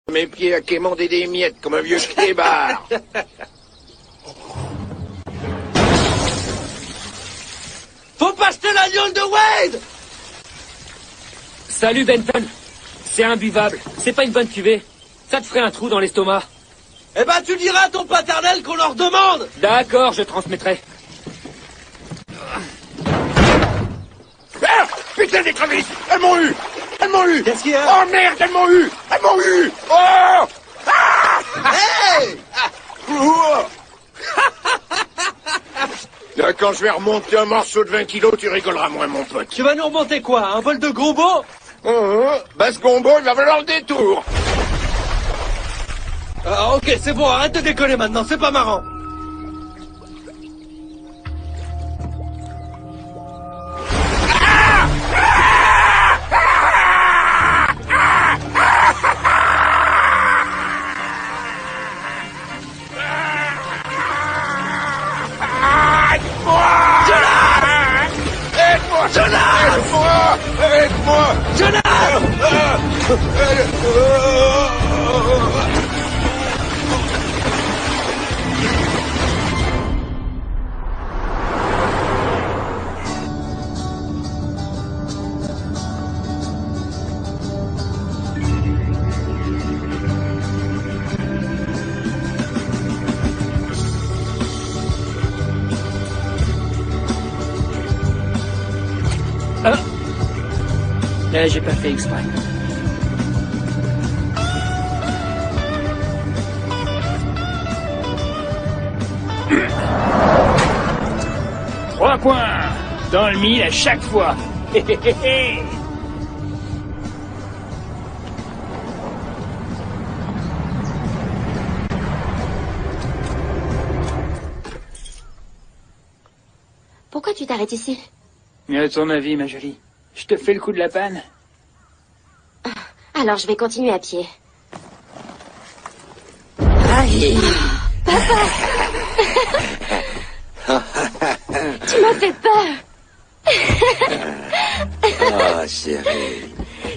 Mes pieds à quémander des miettes comme un vieux clébard. Faut pas jeter la lionne de Wade! Salut Benton. C'est imbuvable. C'est pas une bonne cuvée. Ça te ferait un trou dans l'estomac. Eh ben tu diras à ton paternel qu'on leur demande! D'accord, je transmettrai. Ah, putain d'écrevisses! Elles m'ont eu! Elles m'ont eu! Qu'est-ce qu'il y a? Oh merde, elles m'ont eu! Elles m'ont eu! Oh! Ah! Hey! Là, quand je vais remonter un morceau de 20 kilos, tu rigoleras moins, mon pote. Tu vas nous remonter quoi? Un bol de gombo? Bah, ce gombo, il va falloir le détour. Ah, ok, c'est bon, arrête de déconner maintenant, c'est pas marrant. Aide-moi! J'ai pas fait exprès. Trois points dans le mille à chaque fois. Pourquoi tu t'arrêtes ici? À ton avis, ma jolie, je te fais le coup de la panne? Alors je vais continuer à pied. Aïe! Tu m'as fait peur. Ah, chérie.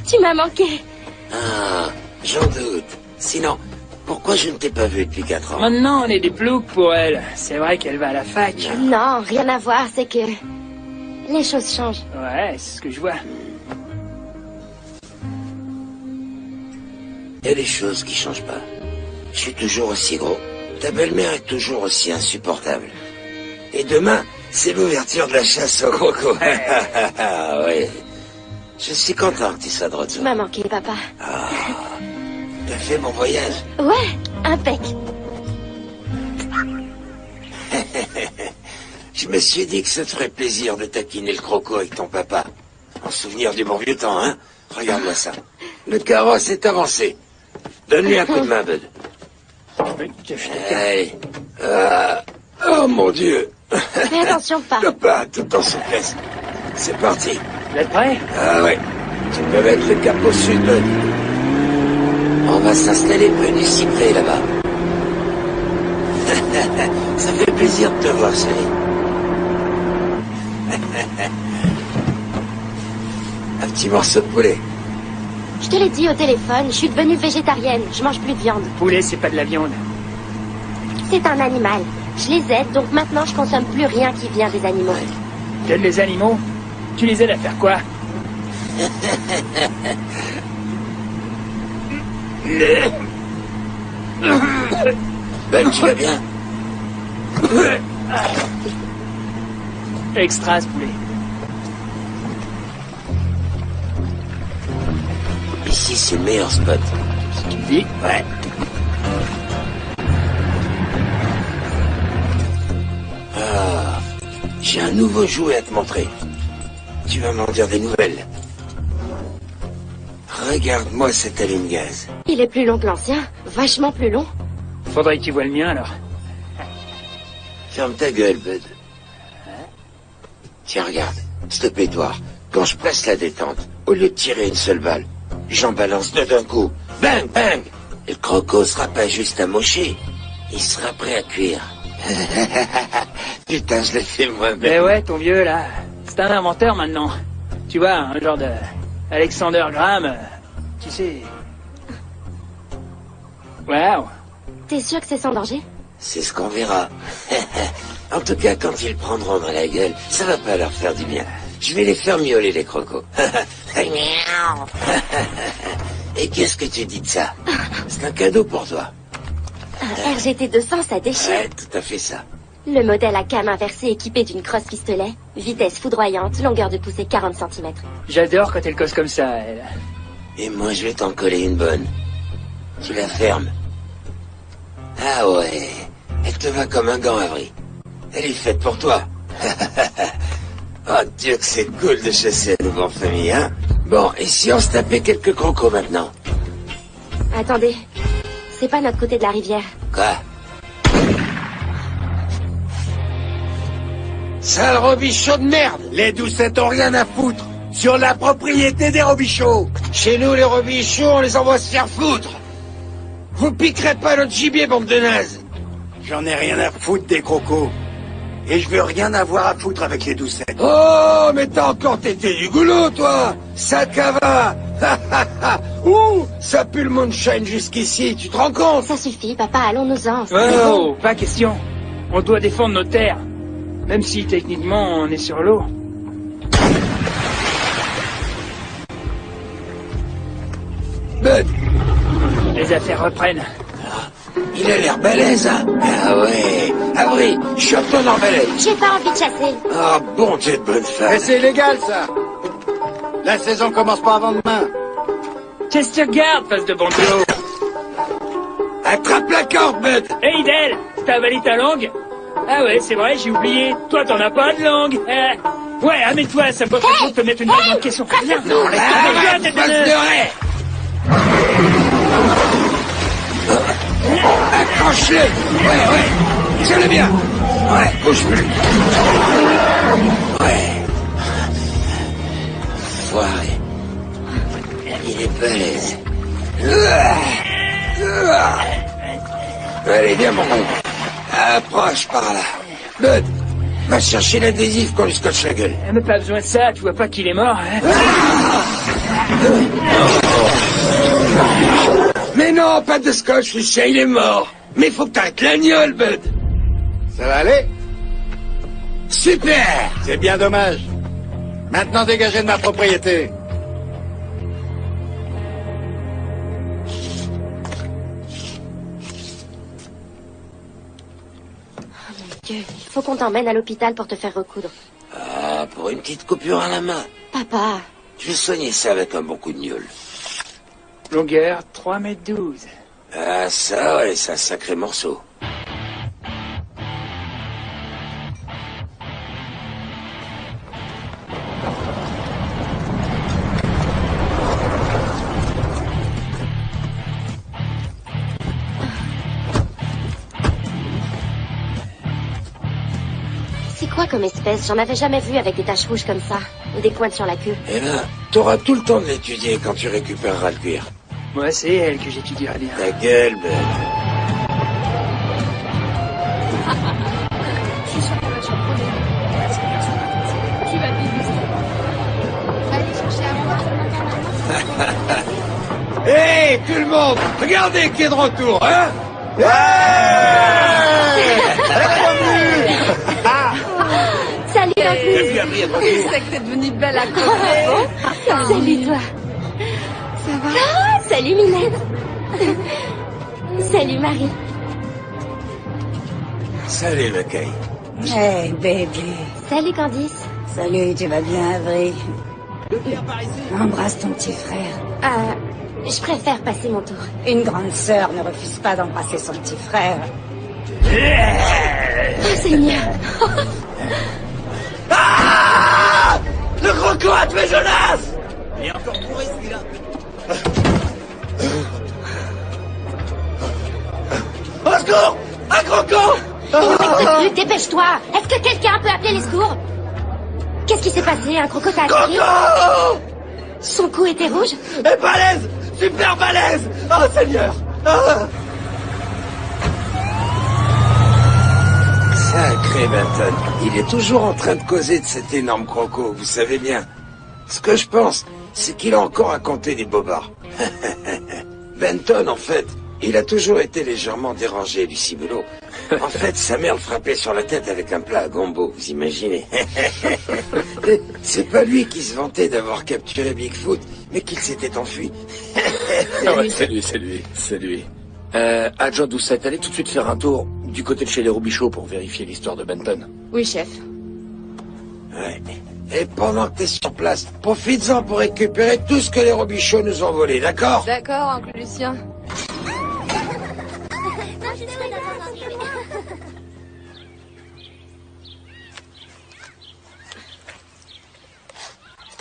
Tu m'as manqué. Ah, j'en doute. Sinon, pourquoi je ne t'ai pas vu depuis 4 ans? Maintenant, on est des ploucs pour elle. C'est vrai qu'elle va à la fac. Non, rien à voir, c'est que les choses changent. Ouais, c'est ce que je vois. Il y a des choses qui changent pas. Je suis toujours aussi gros. Ta belle-mère est toujours aussi insupportable. Et demain, c'est l'ouverture de la chasse au croco. Ah, oui. Je suis content que tu sois de Tu retour. m'as manqué, papa. Ah, t'as fait mon voyage? Ouais, impec. Je me suis dit que ça te ferait plaisir de taquiner le croco avec ton papa. En souvenir du bon vieux temps, hein? Regarde-moi ça. Le carrosse est avancé. Donne-lui un coup de main, Bud. Allez. Oh, mon Dieu. Fais attention, pas. Papa, tout en souplesse. C'est parti. Vous êtes prêts? Ah ouais. Tu peux mettre le cap au sud, Bud. On va s'installer près du cyprès, là-bas. Ça fait plaisir de te voir, chérie. Un petit morceau de poulet. Je te l'ai dit au téléphone, je suis devenue végétarienne. Je mange plus de viande. Poulet, c'est pas de la viande. C'est un animal. Je les aide, donc maintenant je consomme plus rien qui vient des animaux. T'aides les animaux? Tu les aides à faire quoi? Ben, tu vas bien? Extra, ce poulet. Ici, c'est le meilleur spot. Si tu me dis. Ouais. Ah, j'ai un nouveau jouet à te montrer. Tu vas m'en dire des nouvelles. Regarde-moi cet allume-gaz. Il est plus long que l'ancien, vachement plus long. Faudrait que tu vois le mien, alors. Ferme ta gueule, Bud. Tiens, regarde, ce pétoire. Quand je place la détente, au lieu de tirer une seule balle, j'en balance deux d'un coup. Bang, bang! Et le croco sera pas juste amoché. Il sera prêt à cuire. Putain, je l'ai fait moi-même. Mais ouais, ton vieux, là, c'est un inventeur, maintenant. Tu vois, un genre de... Alexander Graham, tu sais... Waouh. T'es sûr que c'est sans danger? C'est ce qu'on verra. En tout cas, quand ils prendront dans la gueule, ça va pas leur faire du bien. Je vais les faire miauler, les crocos. Et qu'est-ce que tu dis de ça? C'est un cadeau pour toi. Un RGT-200, ça déchire. Ouais, tout à fait ça. Le modèle à cam inversé équipé d'une crosse pistolet, vitesse foudroyante, longueur de poussée 40 cm. J'adore quand elle cause comme ça, elle. Et moi, je vais t'en coller une bonne. Tu la fermes. Ah ouais, elle te va comme un gant, Avery. Elle est faite pour toi. Oh Dieu que c'est cool de chasser à nouveau en famille, hein? Bon, et si on se tapait quelques crocos maintenant? Attendez, c'est pas notre côté de la rivière. Quoi? Sale robichon de merde! Les doucettes ont rien à foutre sur la propriété des robichaux. Chez nous, les robichaux, on les envoie se faire foutre! Vous piquerez pas notre gibier, bande de nazes! J'en ai rien à foutre des crocos. Et je veux rien avoir à foutre avec les doucettes. Oh, mais t'as encore tété du goulot, toi! Sakava! Ouh, ça pue le moonshine jusqu'ici, tu te rends compte? Ça suffit, papa, allons-nous-en. Oh, pas question. On doit défendre nos terres. Même si, techniquement, on est sur l'eau. Bud, Les affaires reprennent. il a l'air balèze, hein? Ah ouais. Avery, chope-toi dans balèze. J'ai pas envie de chasser. Ah, bon Dieu de bonne femme. Mais c'est illégal, ça. La saison commence pas avant demain. Chester, garde, face de bandeau. Attrape la corde, Bud! Hey, Del, t'as avalé ta langue? Ah ouais, c'est vrai, j'ai oublié. Toi, t'en as pas de langue. Ouais, amène-toi, ça me pose de te mettre une balle dans le caisson. Viens, non, laisse Arrête, tomber, face de raie! Accroche-le! Ouais. Tiens-le bien! Ouais, bouge plus! Ouais. Foiré. Il est balèze. Allez, viens, mon con. Approche par là. Bud, va chercher l'adhésif qu'on lui scotche la gueule. Mais pas besoin de ça, tu vois pas qu'il est mort, hein? Mais non, pas de scotch, le chien, il est mort. Mais faut que t'arrêtes l'agnole, Bud. Ça va aller? Super! C'est bien dommage. Maintenant, dégagez de ma propriété. Dieu, il faut qu'on t'emmène à l'hôpital pour te faire recoudre. Ah, pour une petite coupure à la main. Papa, Je vais soigner ça avec un bon coup de gnôle. Longueur 3,12 m. Ah, ça, ouais, c'est un sacré morceau. c'est quoi comme espèce? J'en avais jamais vu avec des taches rouges comme ça. Ou des pointes sur la queue. Eh ben, t'auras tout le temps de l'étudier quand tu récupéreras le cuir. Moi, c'est elle que j'étudierai bien. Ta gueule, Bud. Hé, tout le monde, regardez qui est de retour, hein? Salut, Anthony. C'est que t'es devenue belle à côté. Salut, toi. Ça va? Ah, salut, Minette. Salut, Marie. Salut, le Kay. Hey, bébé. Salut, Candice. Salut, tu vas bien, Avery? Embrasse ton petit frère. Je préfère passer mon tour. Une grande sœur ne refuse pas d'embrasser son petit frère. Oh, Seigneur. Ah! Le croco a tué Jonas! Il est encore bourré, celui-là. Au secours! Un croco! N'en plus, dépêche-toi. Est-ce que quelqu'un peut appeler les secours? Qu'est-ce qui s'est passé? Un croco t'a attaqué? Croco! Son cou était rouge? Et balèze! Super balèze! Oh, Seigneur! Ah! Sacré Benton. Il est toujours en train de causer de cet énorme croco, vous savez bien. Ce que je pense, c'est qu'il a encore à compter des bobards. Benton, en fait, Il a toujours été légèrement dérangé, du ciboulot. En fait, sa mère le frappait sur la tête avec un plat à gombo, vous imaginez. C'est pas lui qui se vantait d'avoir capturé Bigfoot, mais qu'il s'était enfui. Ah ouais, c'est lui. Adjoint Doucette, allez tout de suite faire un tour du côté de chez les Robichaud pour vérifier l'histoire de Benton. Oui, chef. Ouais. Et pendant que t'es sur place, profites-en pour récupérer tout ce que les Robichaud nous ont volé, d'accord? D'accord, oncle Lucien.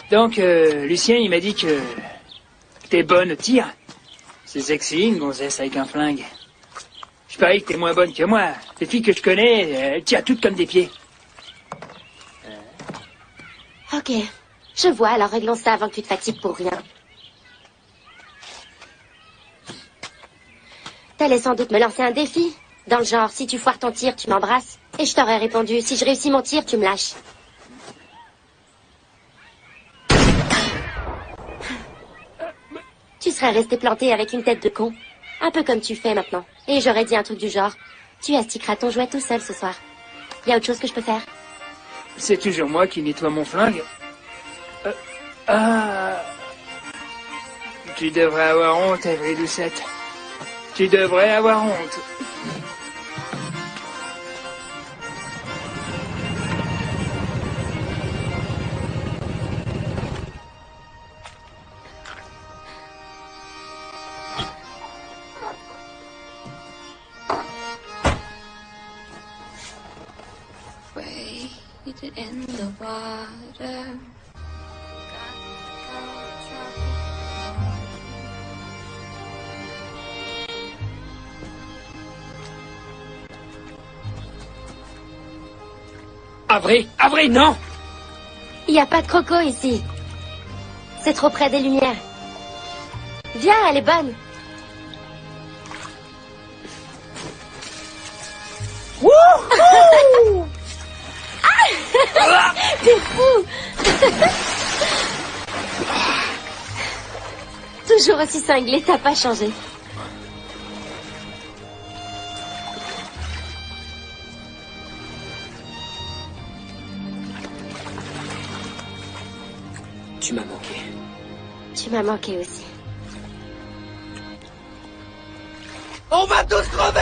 Donc, Lucien, il m'a dit que t'es bonne au tir. C'est sexy, une gonzesse avec un flingue. Je parie que t'es moins bonne que moi. Les filles que je connais, elles tirent toutes comme des pieds. Ok. Je vois, alors réglons ça avant que tu te fatigues pour rien. T'allais sans doute me lancer un défi. Dans le genre, si tu foires ton tir, tu m'embrasses. Et je t'aurais répondu, si je réussis mon tir, tu me lâches. Tu serais resté planté avec une tête de con. Un peu comme tu fais maintenant. Et j'aurais dit un truc du genre, tu astiqueras ton jouet tout seul ce soir. Y a autre chose que je peux faire? C'est toujours moi qui nettoie mon flingue. Tu devrais avoir honte, Avery Doucette. Tu devrais avoir honte. Waded in the water. Avery, non! Il n'y a pas de croco ici. C'est trop près des lumières. Viens, elle est bonne. Wouhou! Ah! T'es fou! Toujours aussi cinglé, t'as pas changé. Tu m'as manqué. Tu m'as manqué aussi. On va tous crever!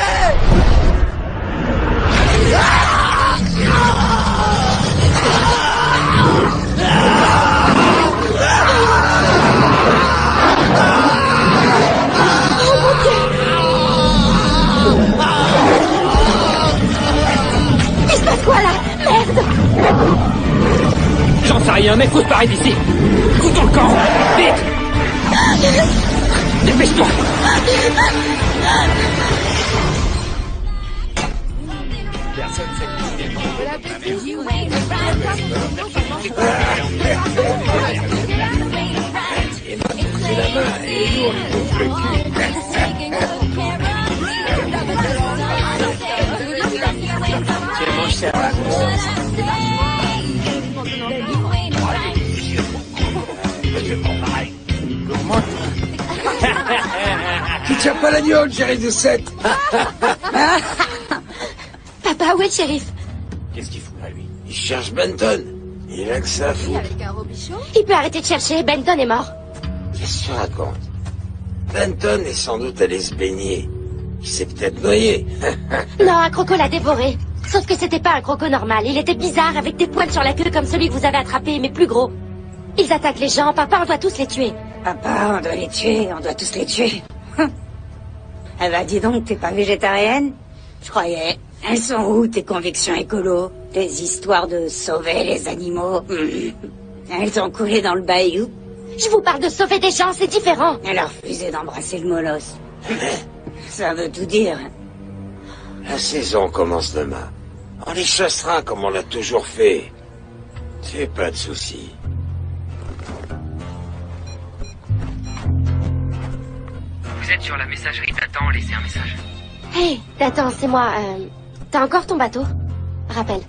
Il se passe quoi là? Merde! J'en sais rien, mais faut se barrer d'ici. Foutons le camp! Vite! Dépêche-toi! Personne sait la main et nous on lui bouffe le cul. Tu manges ça. Tu tiens pas l'agneau, Jerry Doucette. Papa, où est le shérif? Qu'est-ce qu'il fout là, lui? Il cherche Benton. Il a que ça à foutre. Avec un Robichaud? Il peut arrêter de chercher, Benton est mort. Qu'est-ce que tu racontes? Benton est sans doute allé se baigner. Il s'est peut-être noyé. Non, un croco l'a dévoré. Sauf que c'était pas un croco normal. Il était bizarre, avec des poils sur la queue comme celui que vous avez attrapé, mais plus gros. Ils attaquent les gens, papa, on doit tous les tuer. Papa, on doit les tuer, on doit tous les tuer. Eh ben, dis donc, t'es pas végétarienne? Je croyais. Elles sont où, tes convictions écolo? Tes histoires de sauver les animaux? Elles ont coulé dans le bayou? Je vous parle de sauver des gens, c'est différent. Elle a refusé d'embrasser le molosse. Ça veut tout dire. La saison commence demain. On les chassera comme on l'a toujours fait. Fais pas de soucis. Vous êtes sur la messagerie Nathan, laissez un message. Hey, attends, c'est moi. T'as encore ton bateau? Rappelle.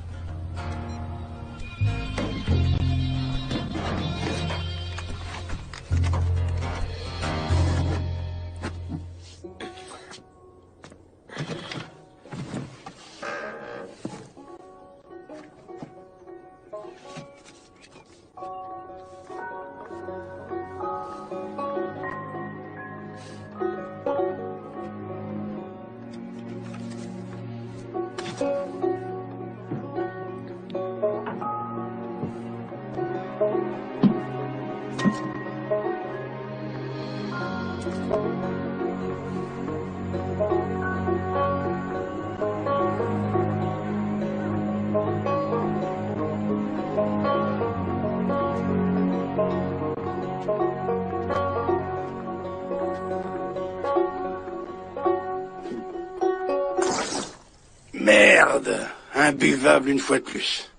Merde, imbuvable une fois de plus.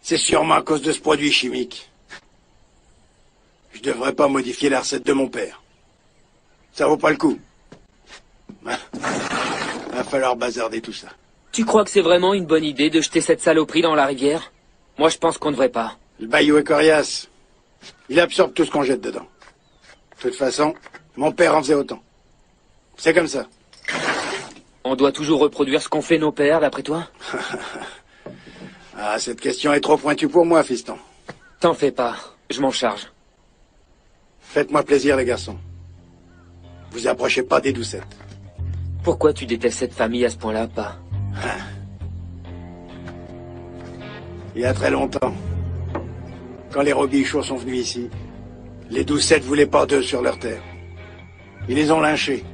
C'est sûrement à cause de ce produit chimique. Je devrais pas modifier la recette de mon père. Ça vaut pas le coup. Va falloir bazarder tout ça. Tu crois que c'est vraiment une bonne idée de jeter cette saloperie dans la rivière? Moi, je pense qu'on devrait pas. Le bayou est coriace. Il absorbe tout ce qu'on jette dedans. De toute façon, mon père en faisait autant. C'est comme ça. On doit toujours reproduire ce qu'ont fait nos pères, d'après toi? Ah, cette question est trop pointue pour moi, fiston. T'en fais pas, je m'en charge. Faites-moi plaisir, les garçons. Vous approchez pas des doucettes. Pourquoi tu détestes cette famille à ce point-là, pas? Il y a très longtemps, quand les Robichaux sont venus ici, les doucettes voulaient pas d'eux sur leur terre. Ils les ont lynchés,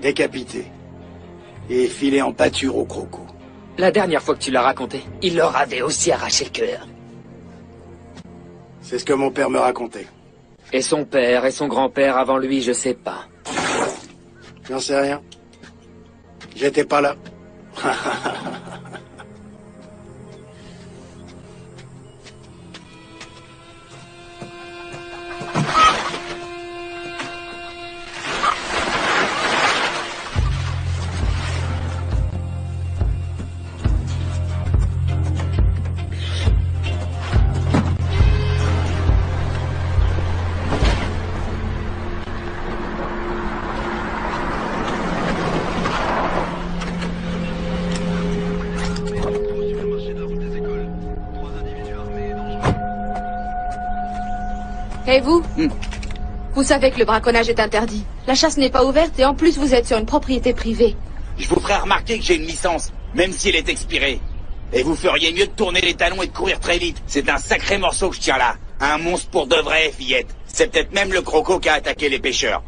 décapités, et filés en pâture aux crocos. La dernière fois que tu l'as raconté, il leur avait aussi arraché le cœur. C'est ce que mon père me racontait. Et son père et son grand-père avant lui, je sais pas. J'en sais rien. J'étais pas là. Et vous Vous savez que le braconnage est interdit. La chasse n'est pas ouverte et en plus vous êtes sur une propriété privée. Je vous ferai remarquer que j'ai une licence, même si elle est expirée. Et vous feriez mieux de tourner les talons et de courir très vite. C'est un sacré morceau que je tiens là. Un monstre pour de vrai, fillette. C'est peut-être même le croco qui a attaqué les pêcheurs.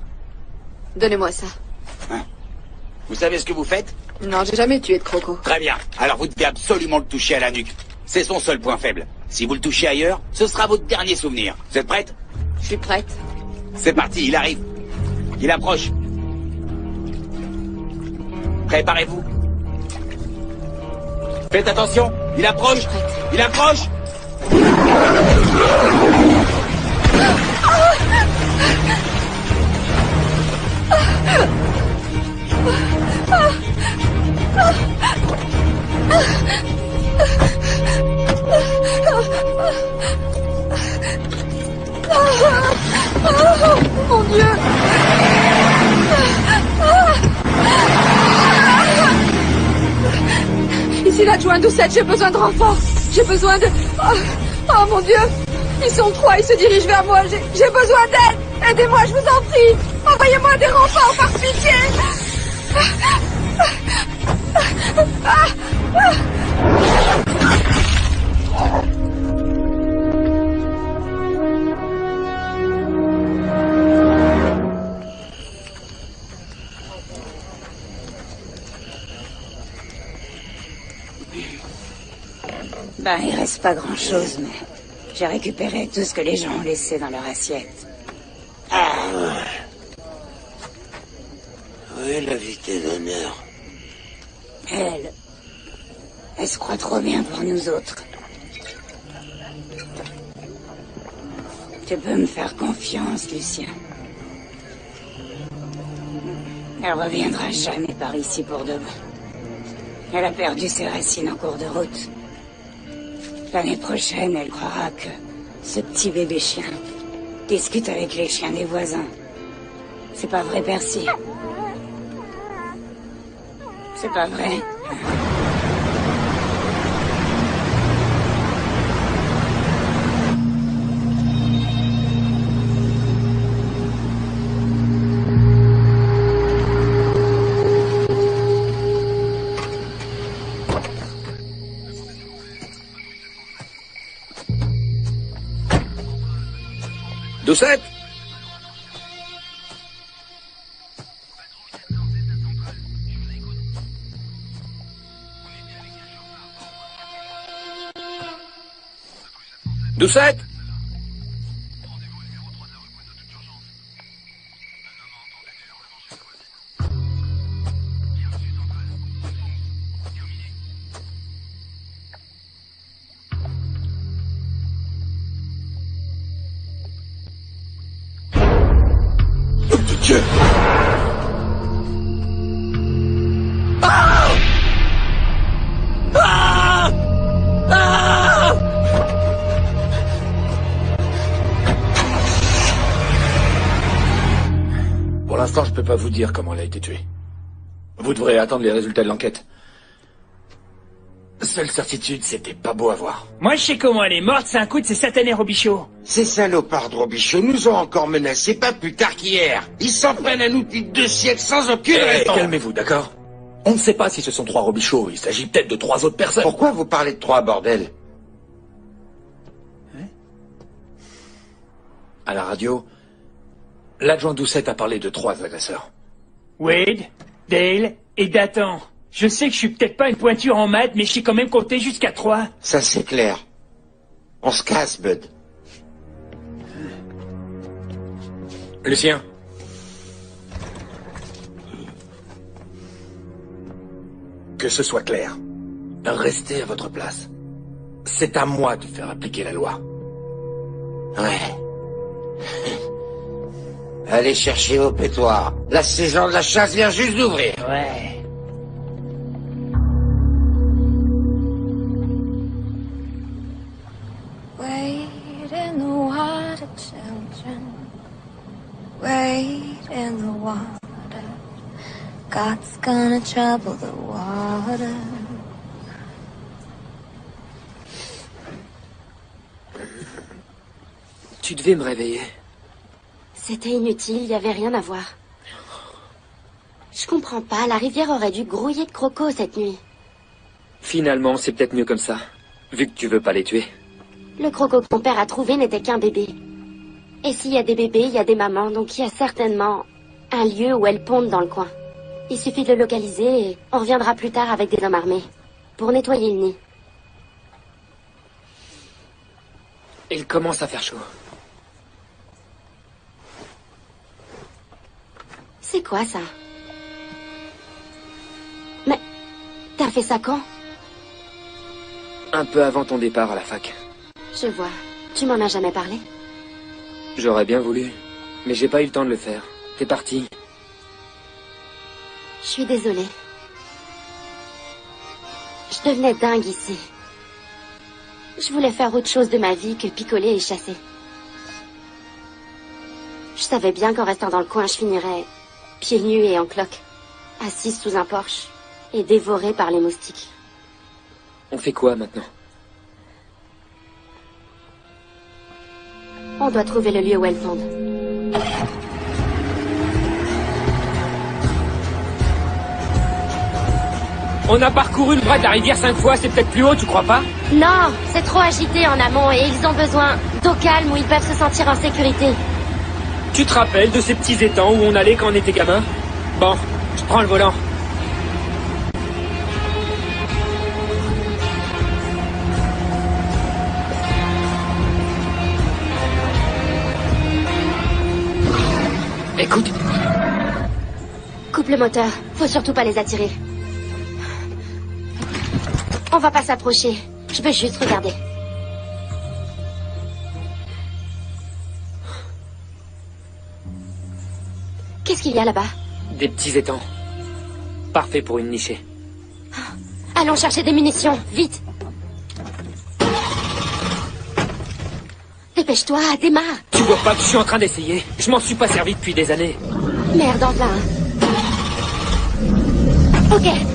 Donnez-moi ça. Hein? Vous savez ce que vous faites? Non, j'ai jamais tué de croco. Très bien. Alors vous devez absolument le toucher à la nuque. C'est son seul point faible. Si vous le touchez ailleurs, ce sera votre dernier souvenir. Vous êtes prête? Je suis prête. C'est parti, il arrive. Il approche. Préparez-vous. Faites attention, il approche. Il approche. Mon Dieu! Ici l'adjoint Doucette, j'ai besoin de renfort. J'ai besoin de... Oh mon Dieu! Ils sont trois, ils se dirigent vers moi. J'ai besoin d'aide! Aidez-moi, je vous en prie! Envoyez-moi des renforts par pitié! Ben, il reste pas grand-chose, mais j'ai récupéré tout ce que les gens ont laissé dans leur assiette. Ah ouais. Oui, l'invité d'honneur. Elle se croit trop bien pour nous autres. Tu peux me faire confiance, Lucien. Elle reviendra jamais par ici pour de bon. Elle a perdu ses racines en cours de route. L'année prochaine, elle croira que ce petit bébé chien discute avec les chiens des voisins. C'est pas vrai, Percy? C'est pas vrai? Doucette! Doucette! Dieu! Ah! Ah! Ah! Pour l'instant, je peux pas vous dire comment elle a été tuée. Vous devrez attendre les résultats de l'enquête. Seule certitude, c'était pas beau à voir. Moi, je sais comment elle est morte, c'est un coup de ces satanés Robichaud. Ces salopards de Robichaud nous ont encore menacés pas plus tard qu'hier. Ils s'en prennent à nous depuis 2 siècles sans aucune raison. Calmez-vous, d'accord? On ne sait pas si ce sont 3 Robichauds. Il s'agit peut-être de 3 autres personnes. Pourquoi vous parlez de 3, bordel? À la radio, l'adjoint Doucette a parlé de 3 agresseurs. Wade, Dale et Dathan. Je sais que je suis peut-être pas une pointure en maths, mais je sais quand même compter jusqu'à 3. Ça, c'est clair. On se casse, Bud. Lucien. Que ce soit clair. Restez à votre place. C'est à moi de faire appliquer la loi. Ouais. Allez chercher vos pétoires. La saison de la chasse vient juste d'ouvrir. Ouais. Wade in the water, children. Wade in the water. God's gonna trouble the water. Tu devais me réveiller. C'était inutile, il n'y avait rien à voir. Je comprends pas, la rivière aurait dû grouiller de crocos cette nuit. Finalement, c'est peut-être mieux comme ça, vu que tu veux pas les tuer. Le croco que mon père a trouvé n'était qu'un bébé. Et s'il y a des bébés, il y a des mamans, donc il y a certainement un lieu où elles pondent dans le coin. Il suffit de le localiser et on reviendra plus tard avec des hommes armés, pour nettoyer le nid. Il commence à faire chaud. C'est quoi ça? Mais t'as fait ça quand? Un peu avant ton départ à la fac. Je vois. Tu m'en as jamais parlé? J'aurais bien voulu, mais j'ai pas eu le temps de le faire. T'es parti. Je suis désolée. Je devenais dingue ici. Je voulais faire autre chose de ma vie que picoler et chasser. Je savais bien qu'en restant dans le coin, je finirais pieds nus et en cloque, assise sous un porche et dévorée par les moustiques. On fait quoi maintenant? On doit trouver le lieu où elles pondent. On a parcouru le bras de la rivière 5 fois, c'est peut-être plus haut, tu crois pas? Non, c'est trop agité en amont et ils ont besoin d'eau calme où ils peuvent se sentir en sécurité. Tu te rappelles de ces petits étangs où on allait quand on était gamin? Bon, je prends le volant. Écoute. Coupe le moteur, faut surtout pas les attirer. On va pas s'approcher, je veux juste regarder. Qu'est-ce qu'il y a là-bas? Des petits étangs. Parfait pour une nichée. Allons chercher des munitions, vite. Dépêche-toi, démarre. Tu vois pas que je suis en train d'essayer? Je m'en suis pas servi depuis des années. Merde, en plein.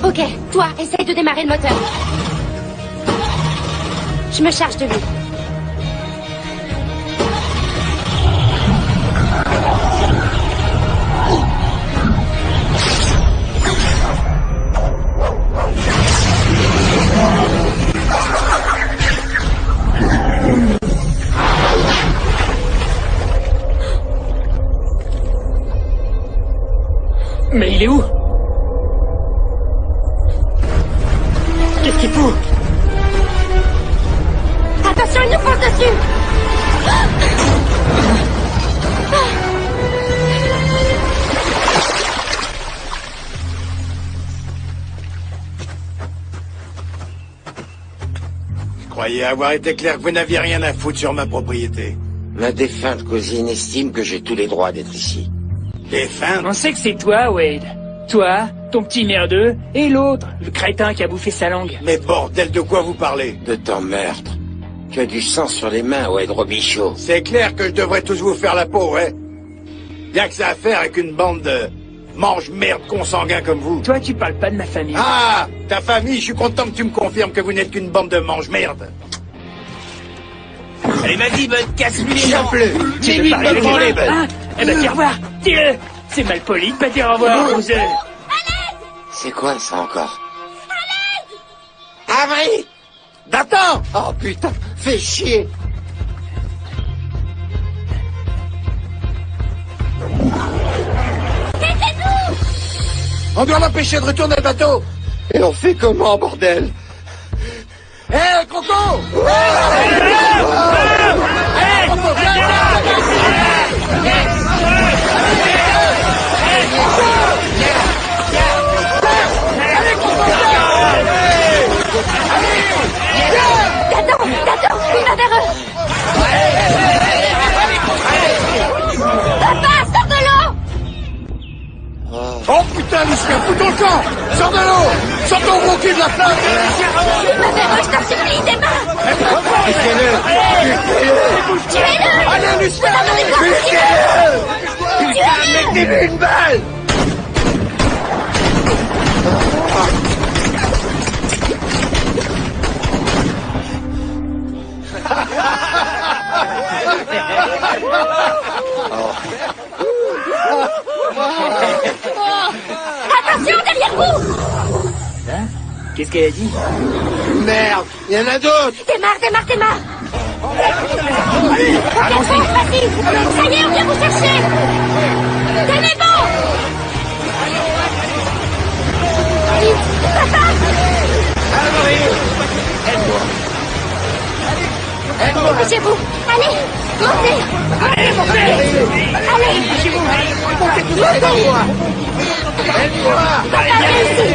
Ok, toi, essaye de démarrer le moteur. Je me charge de lui. Mais il est où? Qu'est-ce qu'il fout? Attends! Attention, il nous fonce dessus! Je croyais avoir été clair que vous n'aviez rien à foutre sur ma propriété. Ma défunte cousine estime que j'ai tous les droits d'être ici. Défunte? On sait que c'est toi, Wade. Toi, ton petit merdeux, et l'autre, le crétin qui a bouffé sa langue. Mais bordel, de quoi vous parlez? De ton meurtre. Tu as du sang sur les mains, Wade Robichaud. C'est clair que je devrais tous vous faire la peau, hein? Bien que ça à faire avec une bande de mange-merde consanguins comme vous. Toi, tu parles pas de ma famille. Ah! Ta famille, je suis content que tu me confirmes que vous n'êtes qu'une bande de mange-merde. Allez, vas-y, Bud, casse-lui les dents. Tu veux parler avec moi, hein? Eh ben, dis au revoir. Dis-le. C'est mal poli de pas dire au revoir, vous. C'est quoi ça encore? Avery! D'attends! Oh putain, fais chier! On doit l'empêcher de retourner le bateau! Et on fait comment, bordel? Hé, Croco! D'attends, il va vers eux! Papa, sors de l'eau! Oh putain, Lucien, fous ton camp! Sors de l'eau! Sors ton gros cul de la flotte! Il va vers eux, je t'en supplie, des mains! Tuez-le! Allez, Lucien! Tuez-le! Mettez-lui une balle! Attention, derrière vous! Hein? Qu'est-ce qu'elle a dit? Merde, il y en a d'autres! Démarre! Allons-y! Vas-y! Ça y est, on vient vous chercher! Tenez bon! Vite! Papa! Bougez-vous! Allez! Montez! Allez, montez! Allez! Papa, viens ici!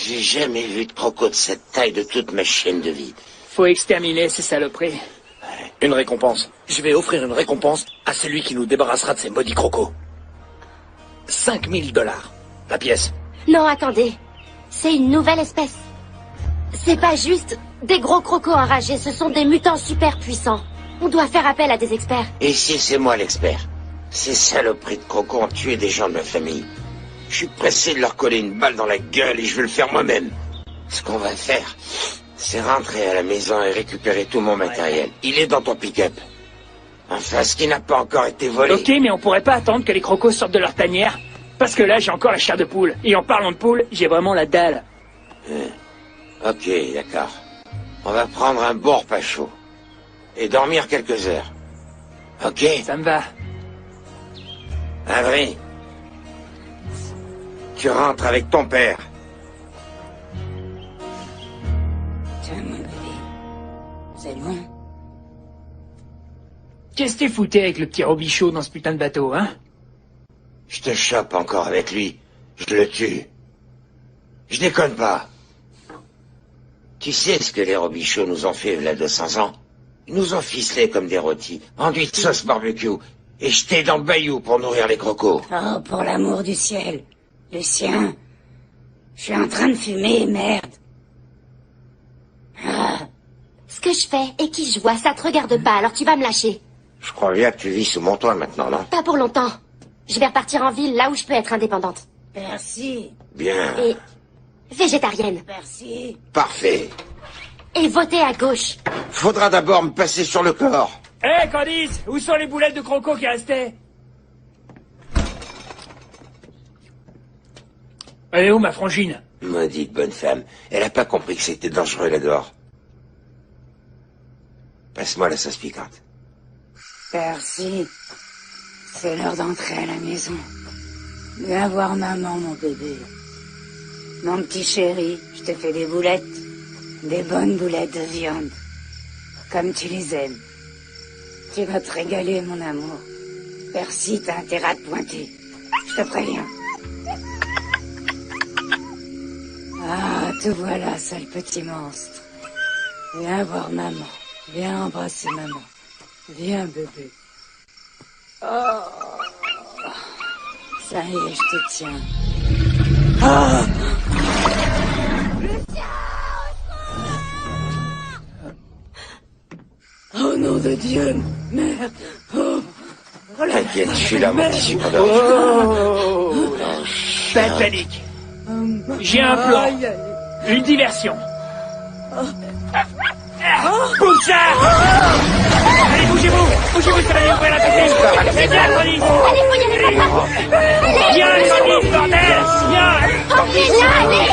J'ai jamais vu de croco de cette taille de toute ma chaîne de vie. Faut exterminer ces saloperies. Une récompense. Je vais offrir une récompense à celui qui nous débarrassera de ces maudits crocos. 5000 $. La pièce. Non, attendez. C'est une nouvelle espèce. C'est pas juste des gros crocos enragés, ce sont des mutants super puissants. On doit faire appel à des experts. Et si c'est moi l'expert? Ces saloperies de crocos ont tué des gens de ma famille. Je suis pressé de leur coller une balle dans la gueule et je vais le faire moi-même. Ce qu'on va faire, c'est rentrer à la maison et récupérer tout mon matériel. Il est dans ton pick-up. Enfin, ce qui n'a pas encore été volé. Ok, mais on pourrait pas attendre que les crocos sortent de leur tanière. Parce que là, j'ai encore la chair de poule. Et en parlant de poule, j'ai vraiment la dalle. Ok, d'accord. On va prendre un bon repas chaud. Et dormir quelques heures. Ok? Ça me va. Avery, tu rentres avec ton père. Tiens, mon bébé. C'est loin. Qu'est-ce que t'es foutu avec le petit Robichaud dans ce putain de bateau, hein? Je te chope encore avec lui. Je le tue. Je déconne pas. Tu sais ce que les Robichauds nous ont fait il y a 200 ans? Ils nous ont ficelés comme des rôtis, enduits de sauce barbecue, et jetés dans le bayou pour nourrir les crocos. Oh, pour l'amour du ciel. Lucien, je suis en train de fumer, merde. Ah. Ce que je fais et qui je vois, ça te regarde pas, alors tu vas me lâcher. Je crois bien que tu vis sous mon toit maintenant, non? Pas pour longtemps. Je vais repartir en ville, là où je peux être indépendante. Merci. Bien. Et Végétarienne. Merci. Parfait. Et votez à gauche. Faudra d'abord me passer sur le corps. Hé, Candice, où sont les boulettes de croco qui restaient? Elle est où, ma frangine? Maudite bonne femme. Elle a pas compris que c'était dangereux là-dehors. Passe-moi la sauce piquante. Percy, c'est l'heure d'entrer à la maison. Viens voir maman, mon bébé. Mon petit chéri, je t'ai fait des boulettes. Des bonnes boulettes de viande. Comme tu les aimes. Tu vas te régaler, mon amour. Percy, t'as intérêt à te pointer. Je te préviens. Ah, te voilà, sale petit monstre. Viens voir maman. Viens embrasser maman. Viens, bébé. Oh. Ça y est, je te tiens. Ah. Oh nom de Dieu, merde. Oh. T'inquiète, je suis là, mon petit super. Pas de panique. J'ai un plan. Une diversion. Poussard! Allez, bougez-vous! Bougez-vous, ça va lui ouvrir la tête! C'est bien, Candice! Allez, faut y aller, papa! Viens, Candice, bordel! Viens! Oh, viens, allez!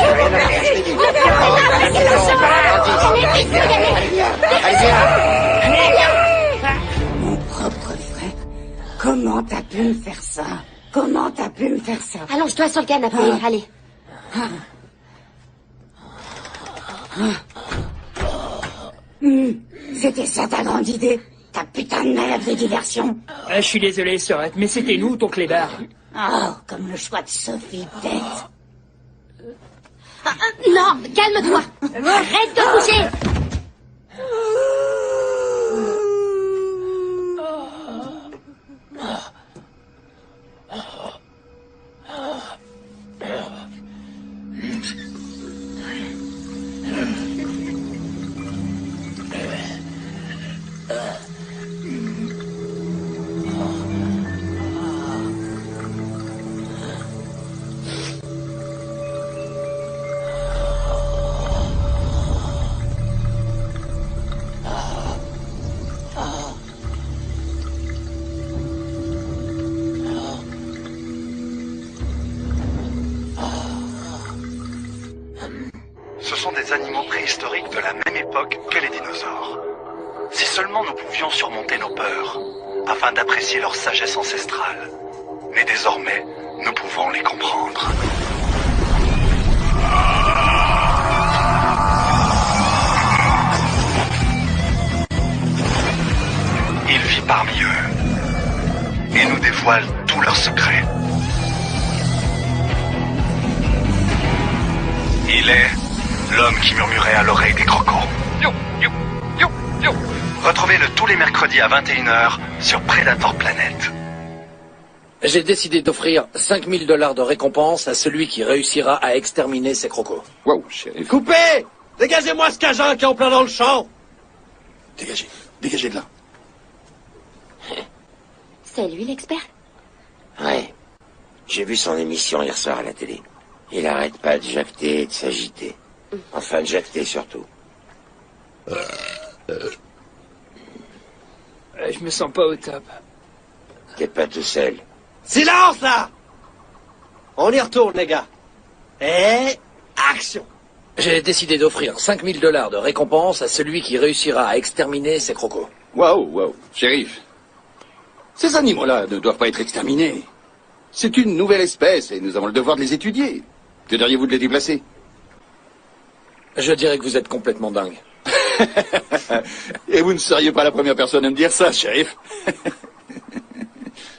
Mon propre frère, comment t'as pu me faire ça? Comment t'as pu me faire ça? Allonge-toi sur le canapé, allez. C'était ça ta grande idée? Ta putain de malade de diversion? Je suis désolé, Sorette, mais c'était nous, ton clébard. Oh, comme le choix de Sophie, bête. Non, calme-toi. Arrête de bouger. Ce sont des animaux préhistoriques de la même époque que les dinosaures. Si seulement nous pouvions surmonter nos peurs, afin d'apprécier leur sagesse ancestrale. Mais désormais, nous pouvons les comprendre. Il vit parmi eux et nous dévoile tous leurs secrets. Il est l'homme qui murmurait à l'oreille des crocos. Yo, yo, yo, yo. Retrouvez-le tous les mercredis à 21h sur Predator Planet. J'ai décidé d'offrir 5 000 $ de récompense à celui qui réussira à exterminer ces crocos. Wow, shérif. Coupez! Dégagez-moi ce cajun qui est en plein dans le champ! Dégagez, dégagez de là. C'est lui l'expert? Ouais. J'ai vu son émission hier soir à la télé. Il arrête pas de jacter et de s'agiter. Enfin, de jacter surtout. Je me sens pas au top. T'es pas tout seul. Silence, là! On y retourne, les gars. Et... action! J'ai décidé d'offrir 5 000 $ de récompense à celui qui réussira à exterminer ces crocos. Waouh, shérif. Ces animaux-là ne doivent pas être exterminés. C'est une nouvelle espèce et nous avons le devoir de les étudier. Que diriez-vous de les déplacer? Je dirais que vous êtes complètement dingue. Et vous ne seriez pas la première personne à me dire ça, shérif.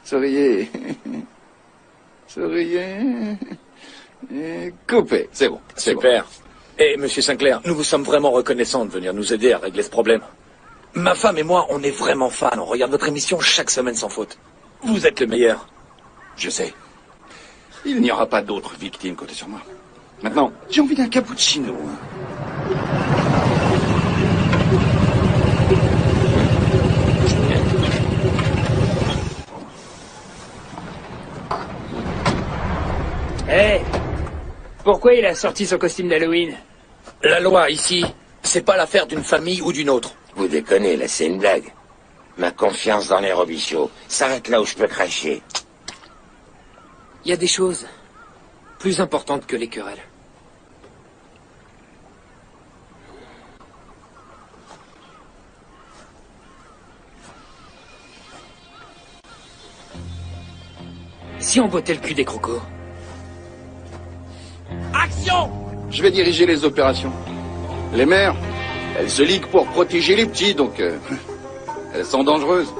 Souriez. Souriez. Et coupez, c'est bon. Super. Et monsieur Sinclair, nous vous sommes vraiment reconnaissants de venir nous aider à régler ce problème. Ma femme et moi, on est vraiment fans. On regarde votre émission chaque semaine sans faute. Vous êtes le meilleur. Je sais. Il n'y aura pas d'autres victimes, comptez sur moi. Maintenant, j'ai envie d'un cappuccino. Hé, Pourquoi il a sorti son costume d'Halloween? La loi, ici, c'est pas l'affaire d'une famille ou d'une autre. Vous déconnez, là, c'est une blague. Ma confiance dans les Robichaud s'arrête là où je peux cracher. Il y a des choses plus importantes que les querelles. Si on bottait le cul des crocos? Action! Je vais diriger les opérations. Les mères, elles se liguent pour protéger les petits, donc elles sont dangereuses.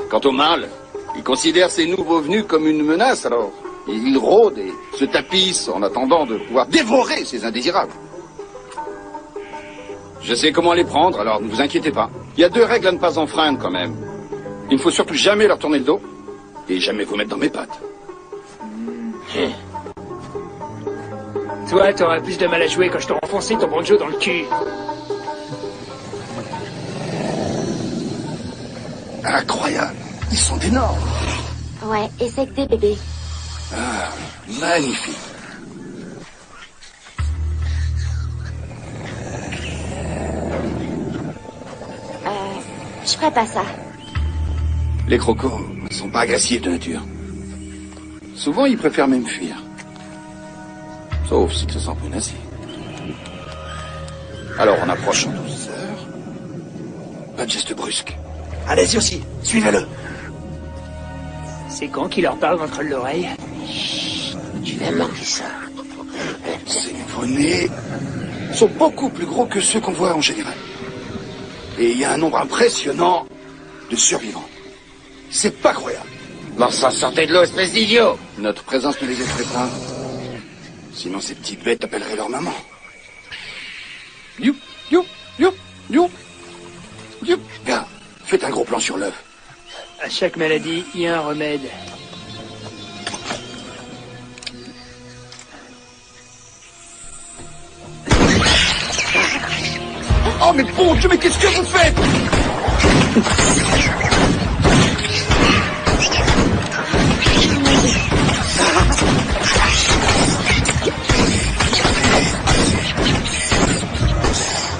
Quant au mâle, il considère ces nouveaux venus comme une menace, alors il rôde et se tapisse en attendant de pouvoir dévorer ces indésirables. Je sais comment les prendre, alors ne vous inquiétez pas. Il y a 2 règles à ne pas enfreindre quand même. Il ne faut surtout jamais leur tourner le dos et jamais vous mettre dans mes pattes. Toi, t'auras plus de mal à jouer quand je t'aurai enfoncé ton banjo dans le cul. Incroyable. Ils sont énormes. Ouais, et c'est que des bébés. Ah, magnifique. Je ferais pas ça. Les crocos ne sont pas agressifs de nature. Souvent, ils préfèrent même fuir. Sauf s'ils se sentent menacés. Alors, on approche en douceur. Pas de geste brusque. Allez-y aussi, suivez-le. C'est quand qu'il leur parle d'entre l'oreille? Tu vas manquer ça. Ces nouveau-nés sont beaucoup plus gros que ceux qu'on voit en général. Et il y a un nombre impressionnant de survivants. C'est pas croyable. Bon sang, sortez de l'eau, espèce d'idiot! Notre présence ne les effraie pas. Sinon, ces petites bêtes appelleraient leur maman. You, you, you, you, you. Gars, faites un gros plan sur l'œuf. À chaque maladie, il y a un remède. Oh, mais bon Dieu, mais qu'est-ce que vous faites?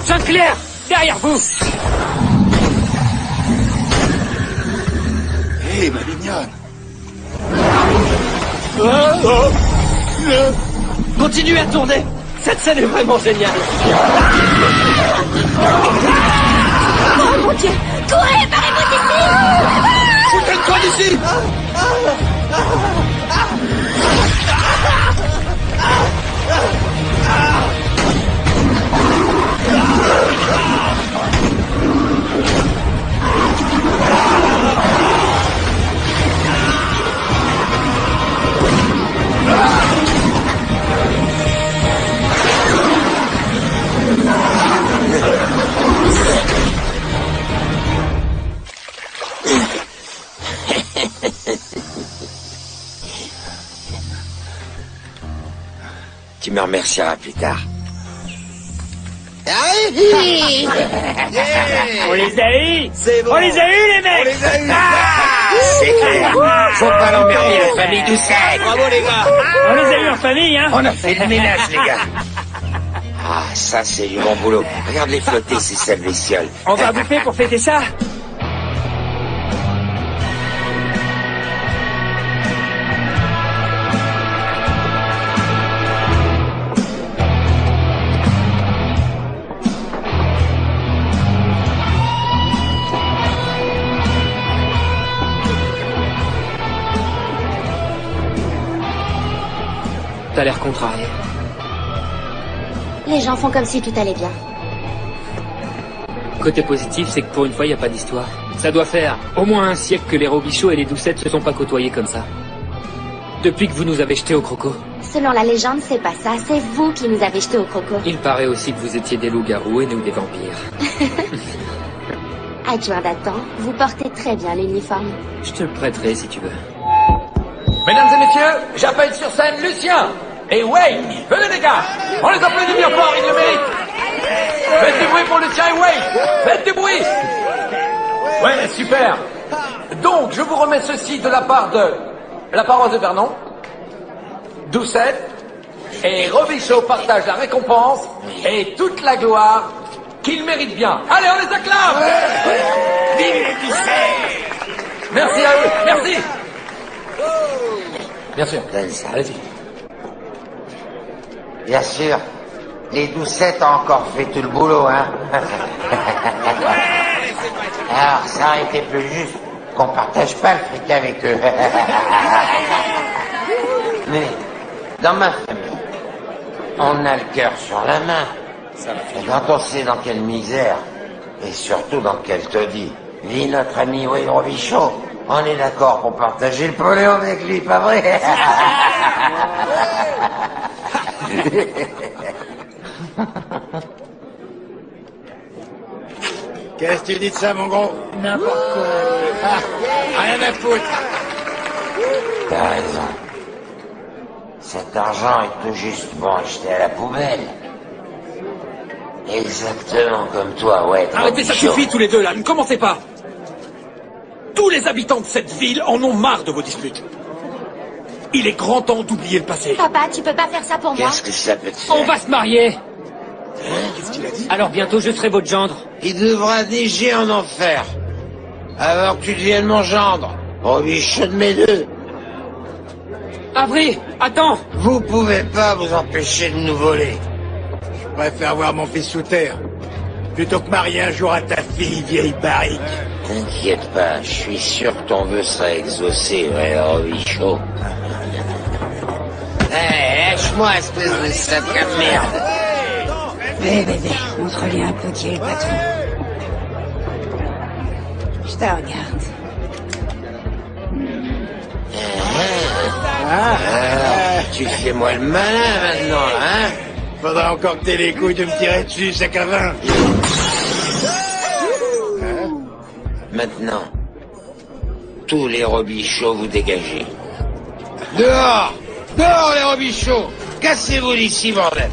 Sinclair, derrière vous! Hé, ma mignonne. Continuez à tourner. Cette scène est vraiment géniale. Oh mon Dieu! Courez, barrez-vous d'ici! Foutez-toi d'ici! Tu me remercieras plus tard. On les a eus! C'est bon. On les a eus, les mecs! On les a eus. C'est clair. Faut pas l'emmerder, la famille Doucet. Bravo les gars. On les a eus en famille, hein? On a fait le ménage, les gars. Ah, ça, c'est du bon boulot. Regarde-les flotter, ces sales bestioles. On va bouffer pour fêter ça? T'as l'air contrarié. Les gens font comme si tout allait bien. Côté positif, c'est que pour une fois, il n'y a pas d'histoire. Ça doit faire au moins un siècle que les Robichaud et les Doucettes se sont pas côtoyés comme ça. Depuis que vous nous avez jetés au croco. Selon la légende, c'est pas ça. C'est vous qui nous avez jetés au croco. Il paraît aussi que vous étiez des loups-garous et nous des vampires. Adjoint d'Adam, vous portez très bien l'uniforme. Je te le prêterai si tu veux. Mesdames et messieurs, j'appelle sur scène Lucien et Wade. Venez les gars, on les applaudit bien fort, ils le méritent. Faites du bruit pour Lucien et Wade. Faites du bruit. Ouais, super. Donc, je vous remets ceci de la part de la paroisse de Vernon, Doucette, Et Robichaud partage la récompense et toute la gloire qu'il mérite bien. Allez, on les acclame! Vive les Doucettes! Merci à eux, merci! Bien sûr. Allez-y. Bien sûr. Les Doucettes ont encore fait tout le boulot, hein. Alors, ça aurait été plus juste qu'on partage pas le fric avec eux. Mais, dans ma famille, on a le cœur sur la main. Et quand on sait dans quelle misère, et surtout dans quel taudis, vit notre ami Wayne Robichaud, on est d'accord pour partager le pognon avec lui, pas vrai? Qu'est-ce que tu dis de ça, mon gros? N'importe quoi. Rien à foutre. T'as raison. Cet argent est tout juste bon acheté à la poubelle. Exactement comme toi, ouais. Arrêtez, ça suffit tous les deux là, ne commencez pas. Tous les habitants de cette ville en ont marre de vos disputes. Il est grand temps d'oublier le passé. Papa, tu peux pas faire ça pour moi. Qu'est-ce que ça peut te faire? On va se marier. Qu'est-ce qu'il a dit? Alors bientôt je serai votre gendre. Il devra déjà en enfer. Avant que tu deviennes mon gendre. Robichaud de mes deux. Avery, attends. Vous pouvez pas vous empêcher de nous voler. Je préfère voir mon fils sous terre, plutôt que marier un jour à ta fille, vieille barrique. T'inquiète pas, je suis sûr que ton vœu sera exaucé, ouais, Robichaud. Lâche-moi, espèce de sacré de merde. Bébé, montre-lui un peu qui est le patron. Je te regarde. Tu fais moi le malin maintenant, hein? Faudra encore que t'aies les couilles de me tirer dessus, sac à vin. Maintenant, tous les Robichauds, vous dégagez. Dehors! Dehors, les Robichauds! Cassez-vous d'ici, bordel!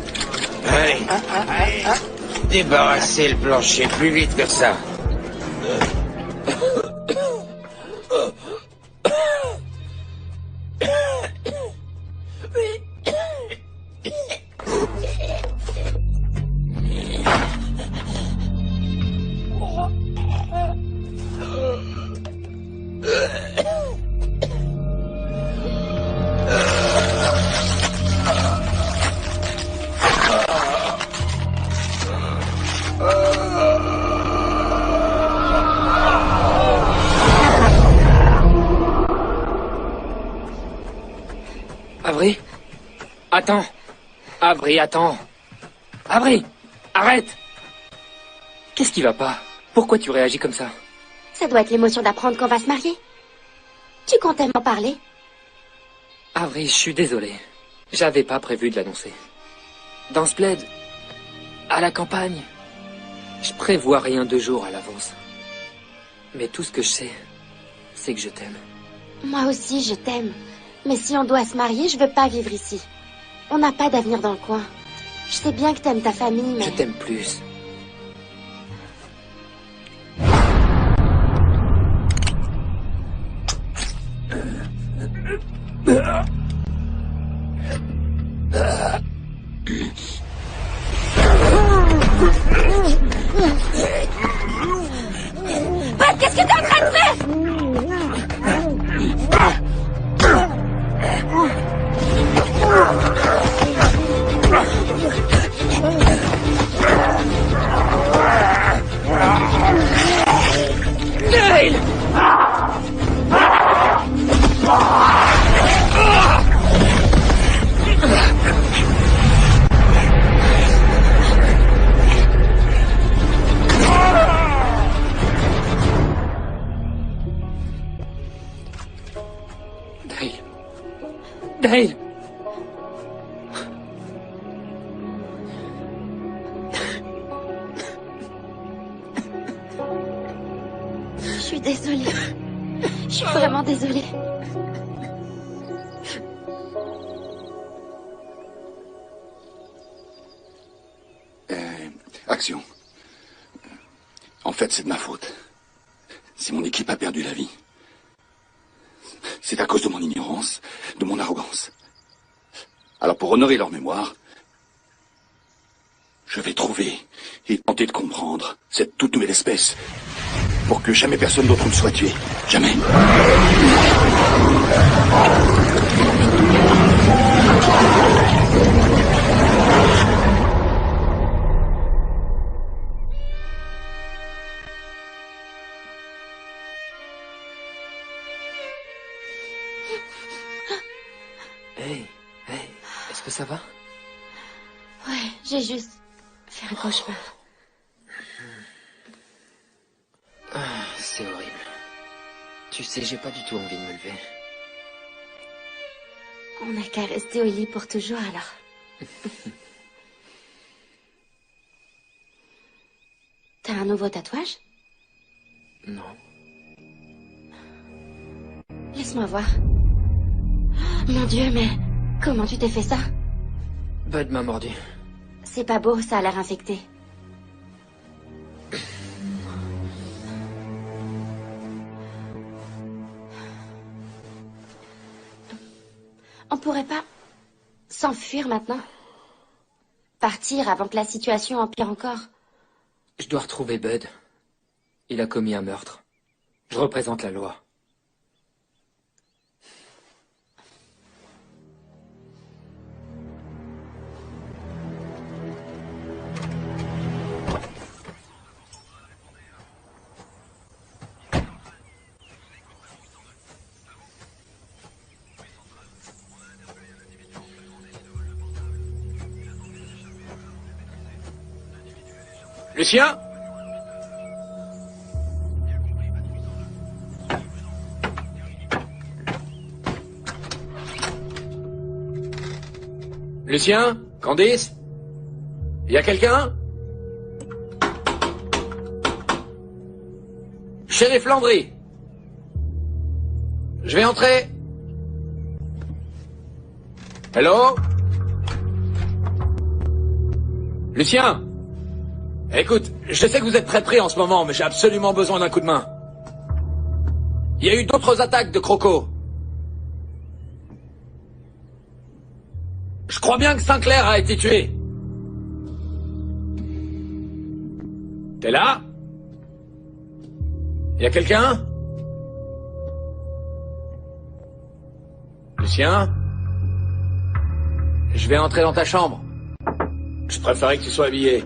Allez. Débarrassez le plancher plus vite que ça. Avery? Attends. Avery, attends. Avery, arrête. Qu'est-ce qui va pas? Pourquoi tu réagis comme ça? Ça doit être l'émotion d'apprendre qu'on va se marier. Tu comptais m'en parler? Avery, je suis désolé. J'avais pas prévu de l'annoncer. Dans ce plaid, à la campagne, je prévois rien 2 jours à l'avance. Mais tout ce que je sais, c'est que je t'aime. Moi aussi, je t'aime. Mais si on doit se marier, je veux pas vivre ici. On n'a pas d'avenir dans le coin. Je sais bien que t'aimes ta famille, mais... Je t'aime plus. Pat, qu'est-ce que t'es en train de faire? Dale! Dale! Je suis désolée. Je suis vraiment désolée. Action. En fait, c'est de ma faute. Si mon équipe a perdu la vie, c'est à cause de mon ignorance, de mon arrogance. Alors pour honorer leur mémoire, je vais trouver et tenter de comprendre cette toute nouvelle espèce pour que jamais personne d'autre ne soit tué. Jamais. Hey, est-ce que ça va? Ouais, j'ai juste fait un cauchemar. C'est horrible. Tu sais, j'ai pas du tout envie de me lever. On n'a qu'à rester au lit pour toujours, alors. T'as un nouveau tatouage? Non. Laisse-moi voir. Oh, mon Dieu, mais comment tu t'es fait ça? Bud m'a mordu. C'est pas beau, ça a l'air infecté. On pourrait pas s'enfuir maintenant? Partir avant que la situation empire encore? Je dois retrouver Bud. Il a commis un meurtre. Je représente la loi. Lucien? Lucien? Candice? Y a quelqu'un? Shérif Landry. Je vais entrer. Hello? Lucien? Écoute, je sais que vous êtes très pris en ce moment, mais j'ai absolument besoin d'un coup de main. Il y a eu d'autres attaques de crocos. Je crois bien que Sinclair a été tué. T'es là? Y a quelqu'un? Lucien? Je vais entrer dans ta chambre. Je préférais que tu sois habillé.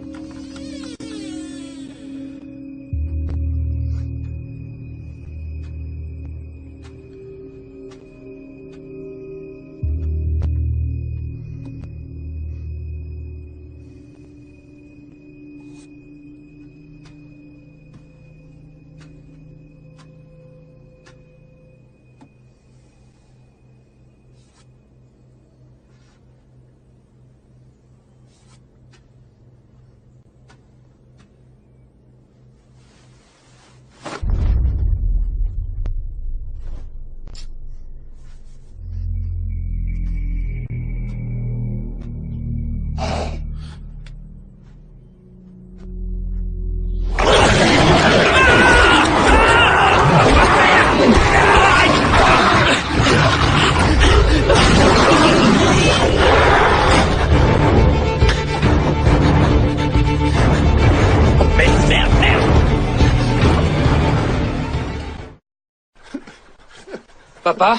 Papa?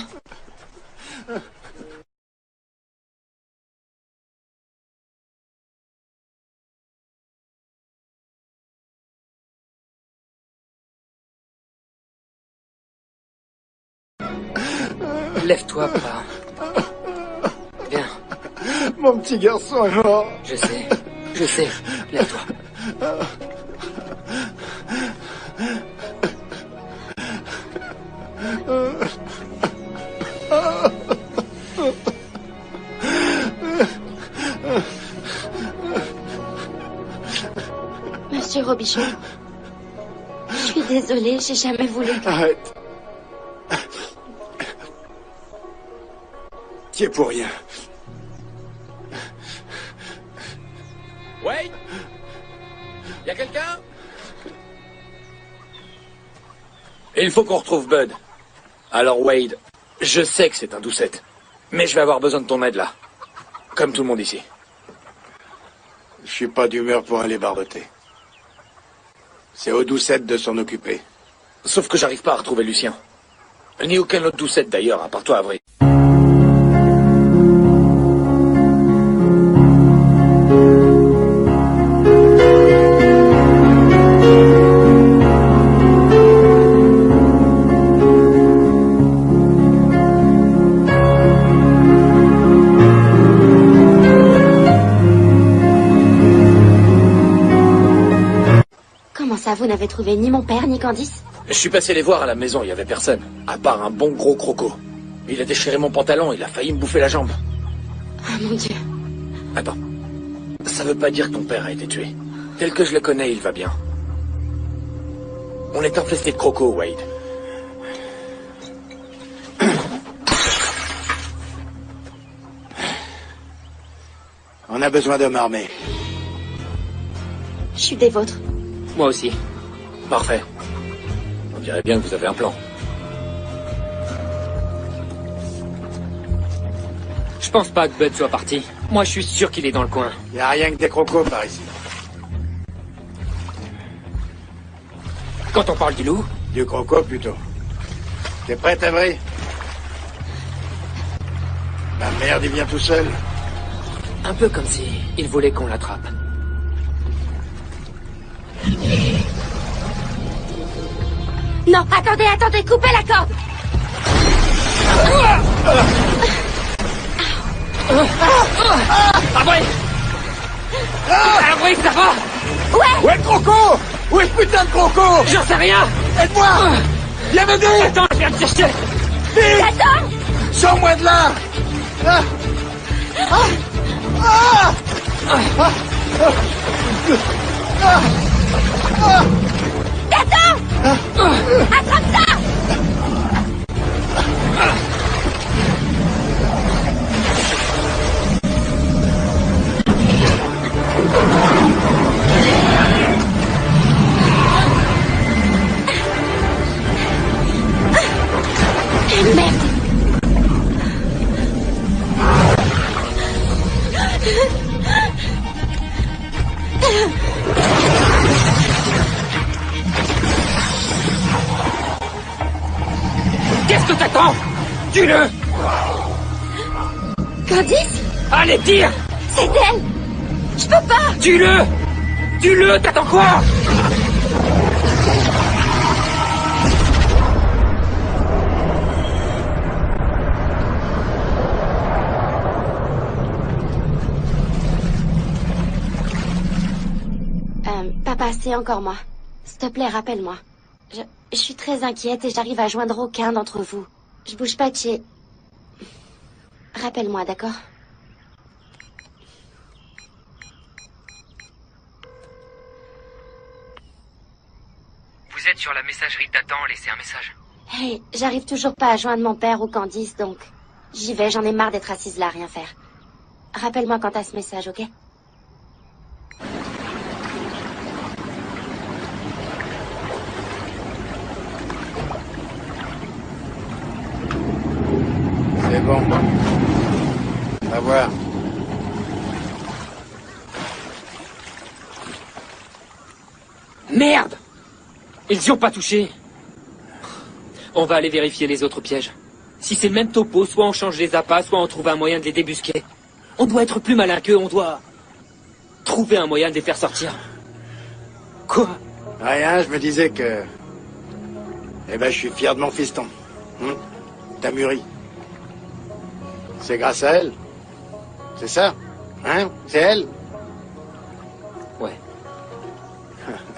Lève-toi, papa. Viens. Mon petit garçon est mort. Je sais. Lève-toi. Monsieur Robichon, je suis désolée, j'ai jamais voulu... Arrête. Tu es pour rien. Wade? Y a quelqu'un? Il faut qu'on retrouve Bud. Alors Wade, je sais que c'est un doucette, mais je vais avoir besoin de ton aide là. Comme tout le monde ici. Je suis pas d'humeur pour aller barboter. C'est aux Doucettes de s'en occuper. Sauf que j'arrive pas à retrouver Lucien. Ni aucun autre Doucette d'ailleurs, à part toi, Avril. Comment ça, vous n'avez trouvé ni mon père, ni Candice? Je suis passé les voir à la maison, il y avait personne. À part un bon gros croco. Il a déchiré mon pantalon, il a failli me bouffer la jambe. Oh mon Dieu. Attends. Ça veut pas dire que ton père a été tué. Tel que je le connais, il va bien. On est infesté de crocos, Wade. On a besoin d'hommes armés. Je suis des vôtres. Moi aussi. Parfait. On dirait bien que vous avez un plan. Je pense pas que Bud soit parti. Moi, je suis sûr qu'il est dans le coin. Y a rien que des crocos par ici. Quand on parle du loup? Du croco, plutôt. T'es prête, Avery? La merde, il vient tout seul. Un peu comme si il voulait qu'on l'attrape. Non, attendez, coupez la corde. Avril! Avril, ça va? Ouais! Où est le croco? Où est ce putain de croco? J'en sais rien! Aide-moi! Viens m'aider! Attends, je viens te chercher! Vite! Attends! Sors-moi de là! Ah! Ah! Ah! Ah! Ah! Ah! Attends! Attrape ça! Merde! Qu'est-ce que t'attends? Tue-le! Candice? Allez, tire! C'est elle! Je peux pas! Tue-le! Tue-le! T'attends quoi? Papa, c'est encore moi. S'il te plaît, rappelle-moi. Je suis très inquiète et j'arrive à joindre aucun d'entre vous. Je bouge pas de chez... Rappelle-moi, d'accord? Vous êtes sur la messagerie d'Adam, laissez un message. Hey, j'arrive toujours pas à joindre mon père ou Candice, donc... J'y vais, j'en ai marre d'être assise là à rien faire. Rappelle-moi quand t'as ce message, ok? C'est bon. On va voir. Merde! Ils y ont pas touché. On va aller vérifier les autres pièges. Si c'est le même topo, soit on change les appâts, soit on trouve un moyen de les débusquer. On doit être plus malin qu'eux, on doit... trouver un moyen de les faire sortir. Quoi? Rien, je me disais que... Eh ben, je suis fier de mon fiston. T'as mûri. C'est grâce à elle. C'est ça? Hein? C'est elle? Ouais.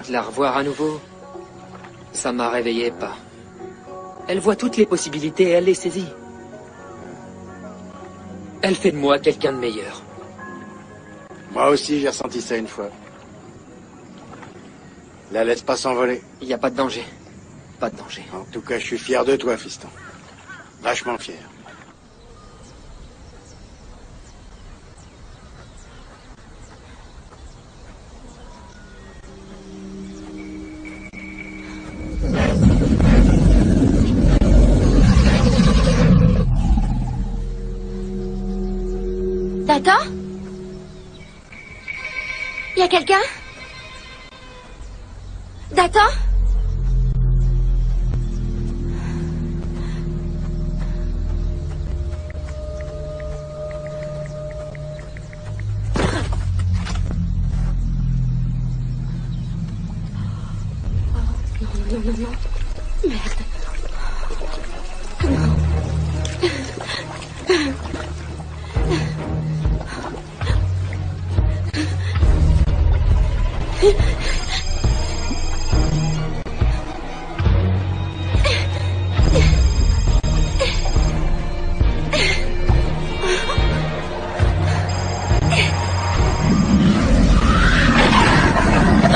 De la revoir à nouveau, ça m'a réveillé pas. Elle voit toutes les possibilités et elle les saisit. Elle fait de moi quelqu'un de meilleur. Moi aussi, j'ai ressenti ça une fois. La laisse pas s'envoler. Il n'y a pas de danger. Pas de danger. En tout cas, je suis fier de toi, fiston. Vachement fier. D'accord? Y a quelqu'un? D'accord? Non, non, non. Merde. Non.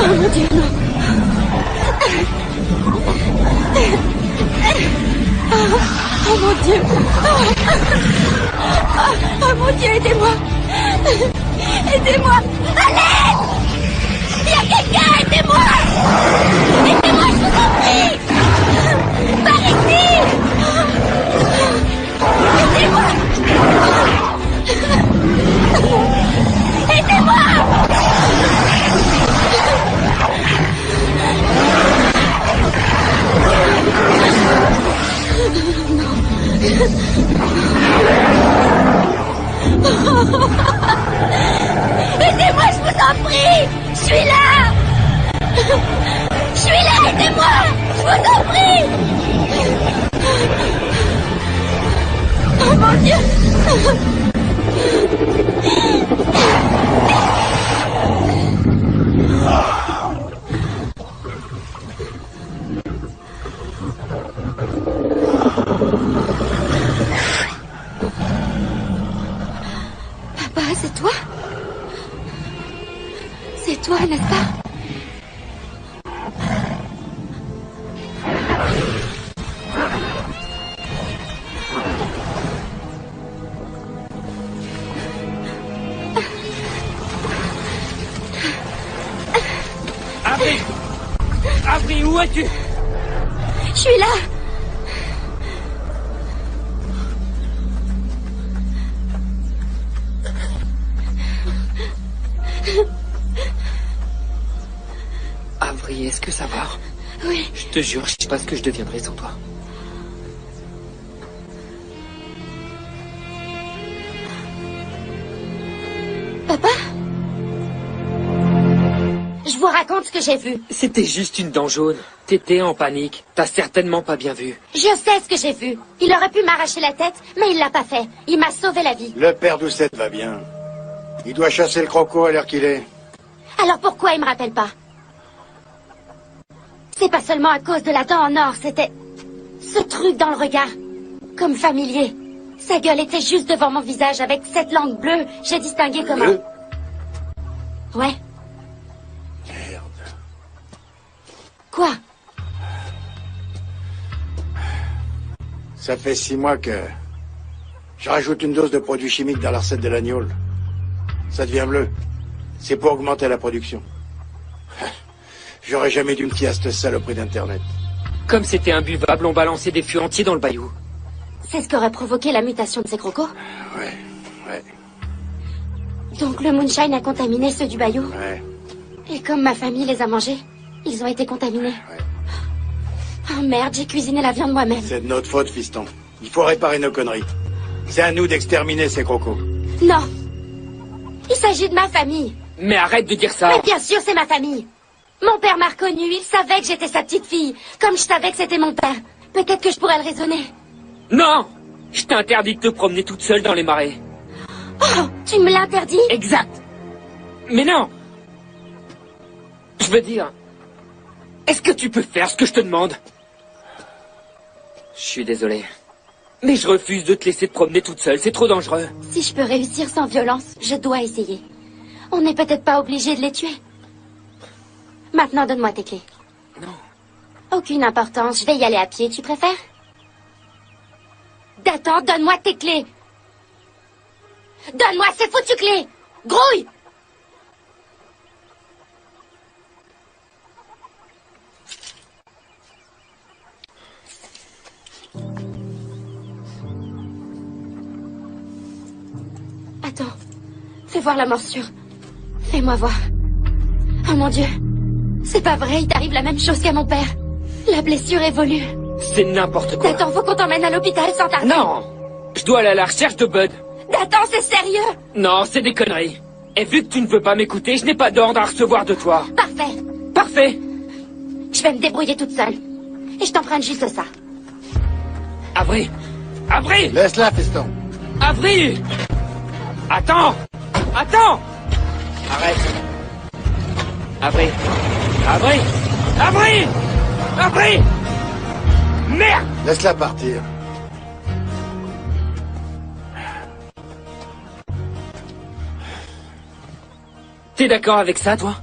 Oh mon Dieu, non. Oh mon Dieu. Oh mon Dieu, aidez-moi. Aidez-moi. Allez! Il y a quelqu'un, aidez-moi. Aidez-moi, je vous en prie. Par ici. Aidez-moi. Aidez-moi. Aidez-moi, je vous en prie. Je suis là. Je suis là, aidez-moi. Je vous en prie. Oh mon Dieu. Papa, c'est toi? C'est toi, n'est-ce pas? Avery! Avery, où es-tu? Je suis là. Avery, est-ce que ça va? Oui. Je te jure, je sais pas ce que je deviendrais sans toi. Papa? Je vous raconte ce que j'ai vu. C'était juste une dent jaune. T'étais en panique. T'as certainement pas bien vu. Je sais ce que j'ai vu. Il aurait pu m'arracher la tête, mais il l'a pas fait. Il m'a sauvé la vie. Le père Doucette va bien. Il doit chasser le croco à l'heure qu'il est. Alors pourquoi il me rappelle pas? C'est pas seulement à cause de la dent en or, c'était... ce truc dans le regard. Comme familier. Sa gueule était juste devant mon visage avec cette langue bleue. J'ai distingué comme un... Ouais. Merde. Quoi? Ça fait 6 mois que... je rajoute une dose de produits chimiques dans la recette de l'agneau. Ça devient bleu. C'est pour augmenter la production. J'aurais jamais dû me fier à cette saloperie d'Internet. Comme c'était imbuvable, on balançait des fûts entiers dans le bayou. C'est ce qu'aurait provoqué la mutation de ces crocos? Ouais. Donc le moonshine a contaminé ceux du bayou? Ouais. Et comme ma famille les a mangés, ils ont été contaminés. Oh merde, j'ai cuisiné la viande moi-même. C'est de notre faute, fiston. Il faut réparer nos conneries. C'est à nous d'exterminer ces crocos. Non. Il s'agit de ma famille. Mais arrête de dire ça. Mais bien sûr, c'est ma famille. Mon père m'a reconnu, il savait que j'étais sa petite fille. Comme je savais que c'était mon père. Peut-être que je pourrais le raisonner. Non! Je t'interdis de te promener toute seule dans les marais. Oh, tu me l'interdis? Exact. Mais non! Je veux dire... Est-ce que tu peux faire ce que je te demande? Je suis désolé. Mais je refuse de te laisser te promener toute seule, c'est trop dangereux. Si je peux réussir sans violence, je dois essayer. On n'est peut-être pas obligé de les tuer. Maintenant, donne-moi tes clés. Non. Aucune importance, je vais y aller à pied, tu préfères? Attends, donne-moi tes clés. Donne-moi ces foutues clés. Grouille! Attends, Fais voir la morsure. Fais-moi voir. Oh mon Dieu. C'est pas vrai, il t'arrive la même chose qu'à mon père. La blessure évolue. C'est n'importe quoi. Nathan, faut qu'on t'emmène à l'hôpital sans tarder. Non! Je dois aller à la recherche de Bud. Nathan, c'est sérieux? Non, c'est des conneries. Et vu que tu ne veux pas m'écouter, je n'ai pas d'ordre à recevoir de toi. Parfait. Parfait. Je vais me débrouiller toute seule. Et je t'emprunte juste ça. Avril! Avril! Laisse-la, fiston. Avril! Attends! Attends! Arrête! Avril! Avril! Avril! Avril! Merde! Laisse-la partir. T'es d'accord avec ça, toi?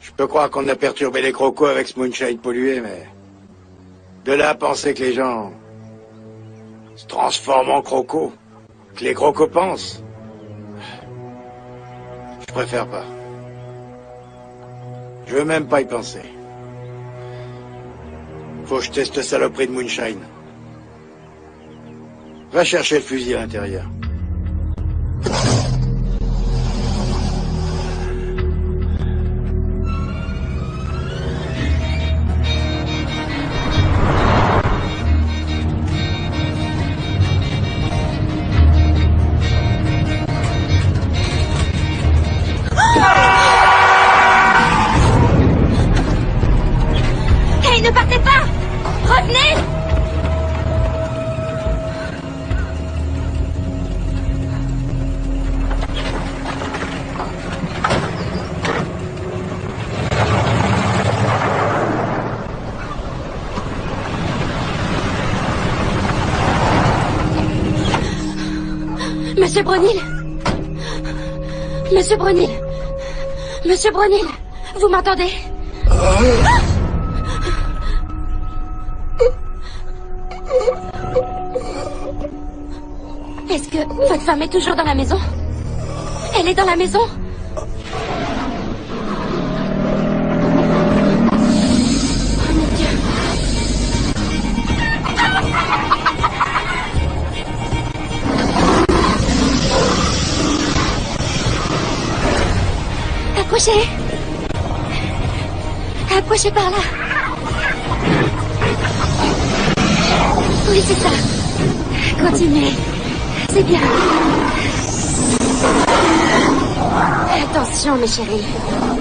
Je peux croire qu'on a perturbé les crocos avec ce moonshine pollué, mais... De là à penser que les gens... se transforment en crocos. Que les crocos pensent. Je préfère pas. Je veux même pas y penser. Faut que je teste la saloperie de moonshine. Va chercher le fusil à l'intérieur. Hey, ne partez pas! Revenez! Monsieur Brunil! Monsieur Brunil! Monsieur Brunil! Vous m'entendez? Est-ce que votre femme est toujours dans la maison? Elle est dans la maison? Oh mon Dieu! Approchez! Approchez par là! Oui, c'est ça! Continuez! C'est bien! Attention, mes chéris!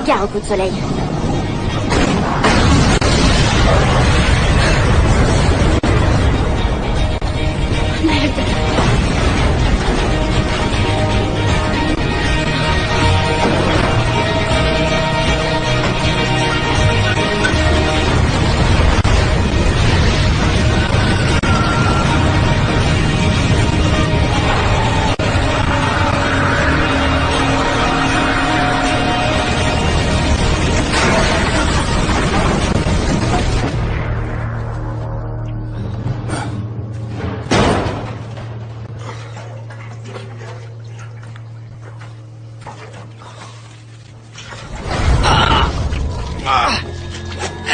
Gare au coup de soleil! Merde!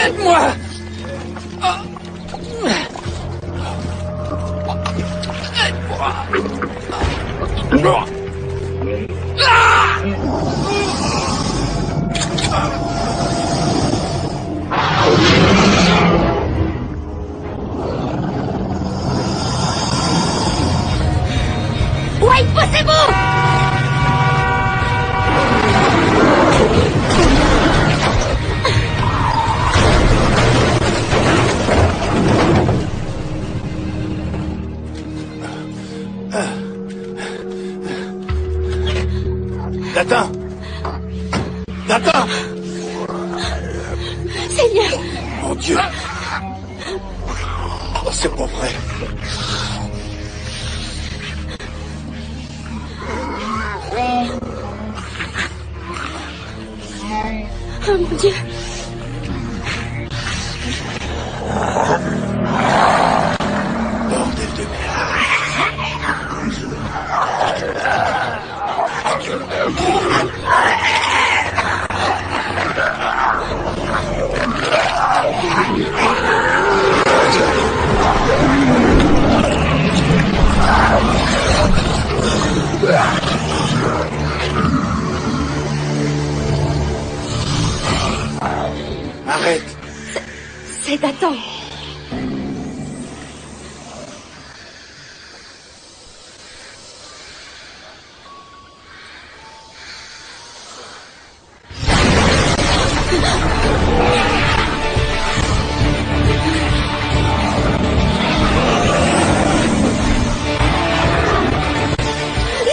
Aide-moi! Aide-moi! Ouais, poussez-vous! Nathan! Nathan! Seigneur! Mon Dieu! Oh, c'est pas vrai. Oh mon Dieu! Bordel de merde. Attends.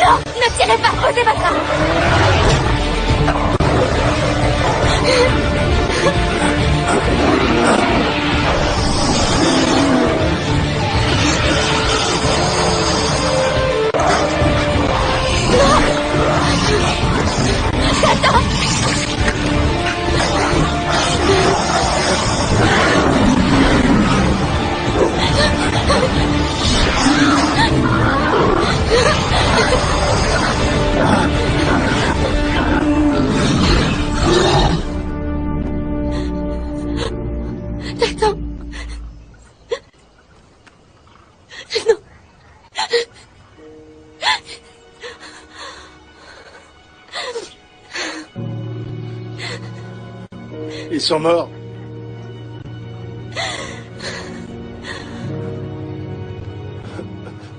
Non, ne tirez pas, osez pas ça. Attends. Non. Ils sont morts.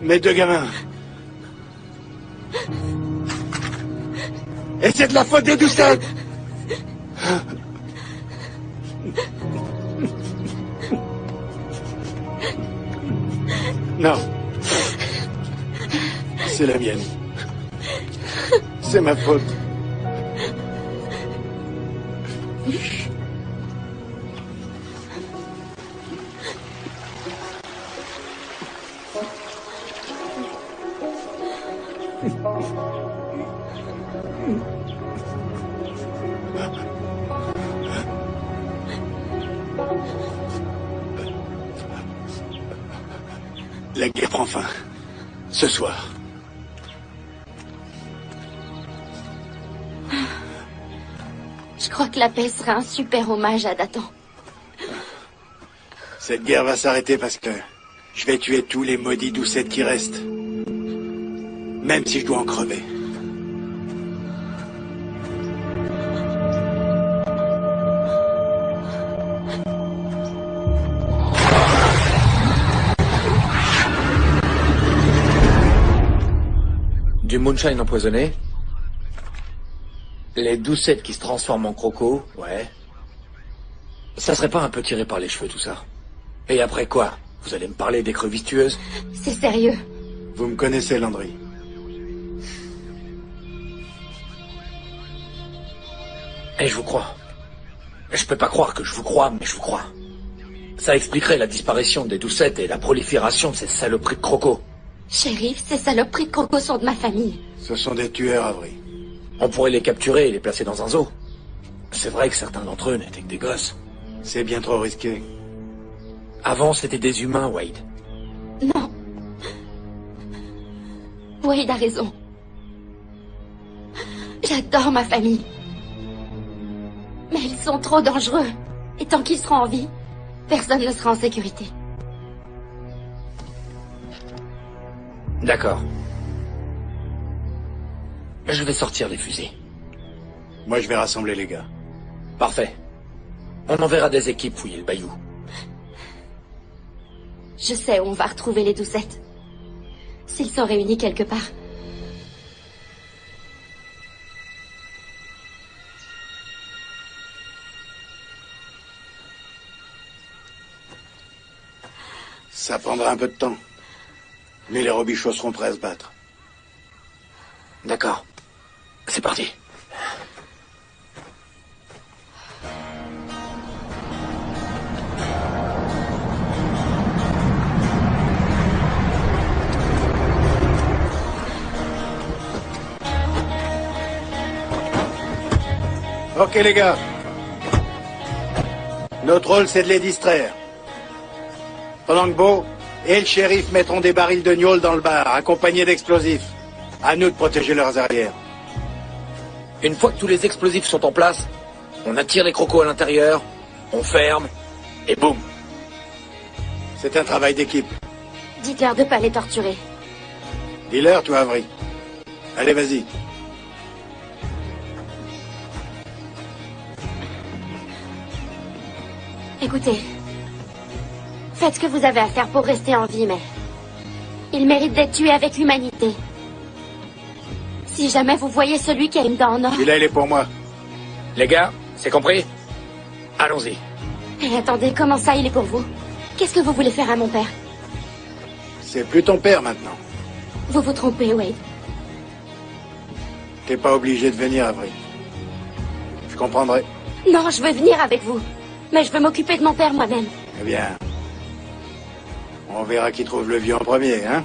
Mes deux gamins. Et c'est de la faute des Doucette. Non. C'est la mienne. C'est ma faute. La guerre prend fin. Ce soir. Je crois que la paix serait un super hommage à Dathan. Cette guerre va s'arrêter parce que je vais tuer tous les maudits Doucette qui restent. Même si je dois en crever. Du moonshine empoisonné. Les Doucettes qui se transforment en crocos, ouais. Ça serait pas un peu tiré par les cheveux tout ça? Et après quoi? Vous allez me parler d'écrevisses tueuses? C'est sérieux. Vous me connaissez, Landry. Et je vous crois. Je peux pas croire que je vous crois, mais je vous crois. Ça expliquerait la disparition des Doucettes et la prolifération de ces saloperies de crocos. Shérif, ces saloperies de crocos sont de ma famille. Ce sont des tueurs, Avery. On pourrait les capturer et les placer dans un zoo. C'est vrai que certains d'entre eux n'étaient que des gosses. C'est bien trop risqué. Avant, c'était des humains, Wade. Non. Wade a raison. J'adore ma famille. Mais ils sont trop dangereux. Et tant qu'ils seront en vie, personne ne sera en sécurité. D'accord. Je vais sortir les fusils. Moi, je vais rassembler les gars. Parfait. On enverra des équipes fouiller le bayou. Je sais où on va retrouver les Doucettes. S'ils sont réunis quelque part. Ça prendra un peu de temps. Mais les robichaux seront prêts à se battre. D'accord. C'est parti. Ok les gars. Notre rôle c'est de les distraire. Pendant que Beau et le shérif mettront des barils de gnôle dans le bar, accompagnés d'explosifs. À nous de protéger leurs arrières. Une fois que tous les explosifs sont en place, on attire les crocos à l'intérieur, on ferme, et boum. C'est un travail d'équipe. Dites-leur de pas les torturer. Dis-leur, toi, Avery. Allez, vas-y. Écoutez, Faites ce que vous avez à faire pour rester en vie, mais... il mérite d'être tué avec humanité. Si jamais vous voyez celui qui a une dent en or... Celui-là, il est pour moi. Les gars, c'est compris? Allons-y. Mais attendez, comment ça, il est pour vous? Qu'est-ce que vous voulez faire à mon père? C'est plus ton père, maintenant. Vous vous trompez, Wade. T'es pas obligé de venir, Avery. Je comprendrai. Non, je veux venir avec vous. Mais je veux m'occuper de mon père moi-même. Eh bien... on verra qui trouve le vieux en premier, hein?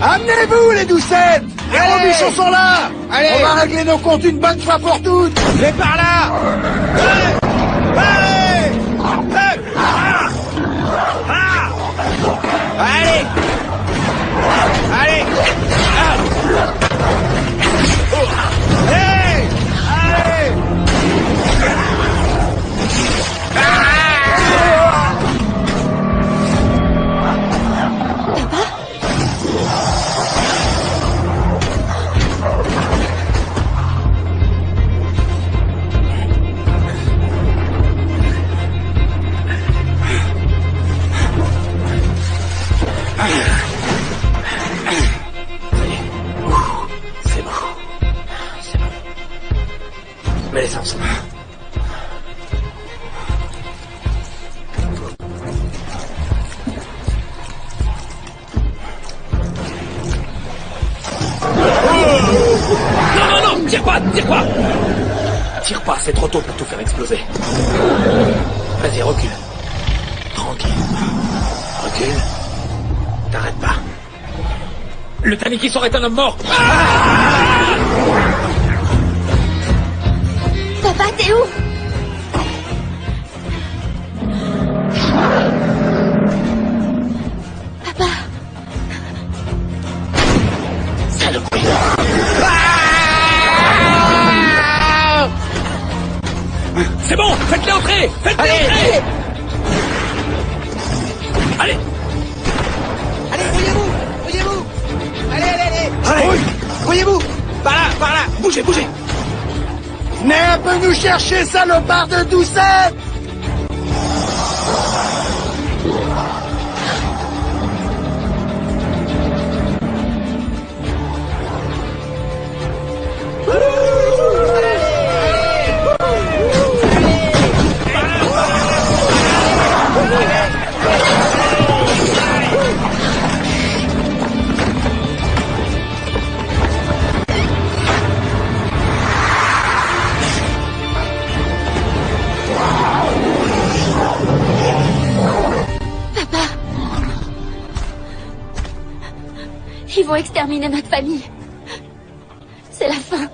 Amenez-vous, les doucettes! Les Robichons sont là! Allez! On va régler nos comptes une bonne fois pour toutes! Mais par là! Allez! Allez! Allez! Allez! Allez! C'est bon. C'est bon. Mets l'essence. Non, tire pas! Tire pas, c'est trop tôt pour tout faire exploser. Vas-y, recule. Tranquille. Recule. T'arrêtes pas. Le Tanikisor est un homme mort. Papa, t'es où? Papa. Saloperie. C'est bon, faites-les entrer. Faites-les entrer. Allez. Allez, voyez-vous! Allez! Voyez-vous! Par là! Bougez! Venez un peu nous chercher, salopard de doucette! Ils vont exterminer notre famille. C'est la fin.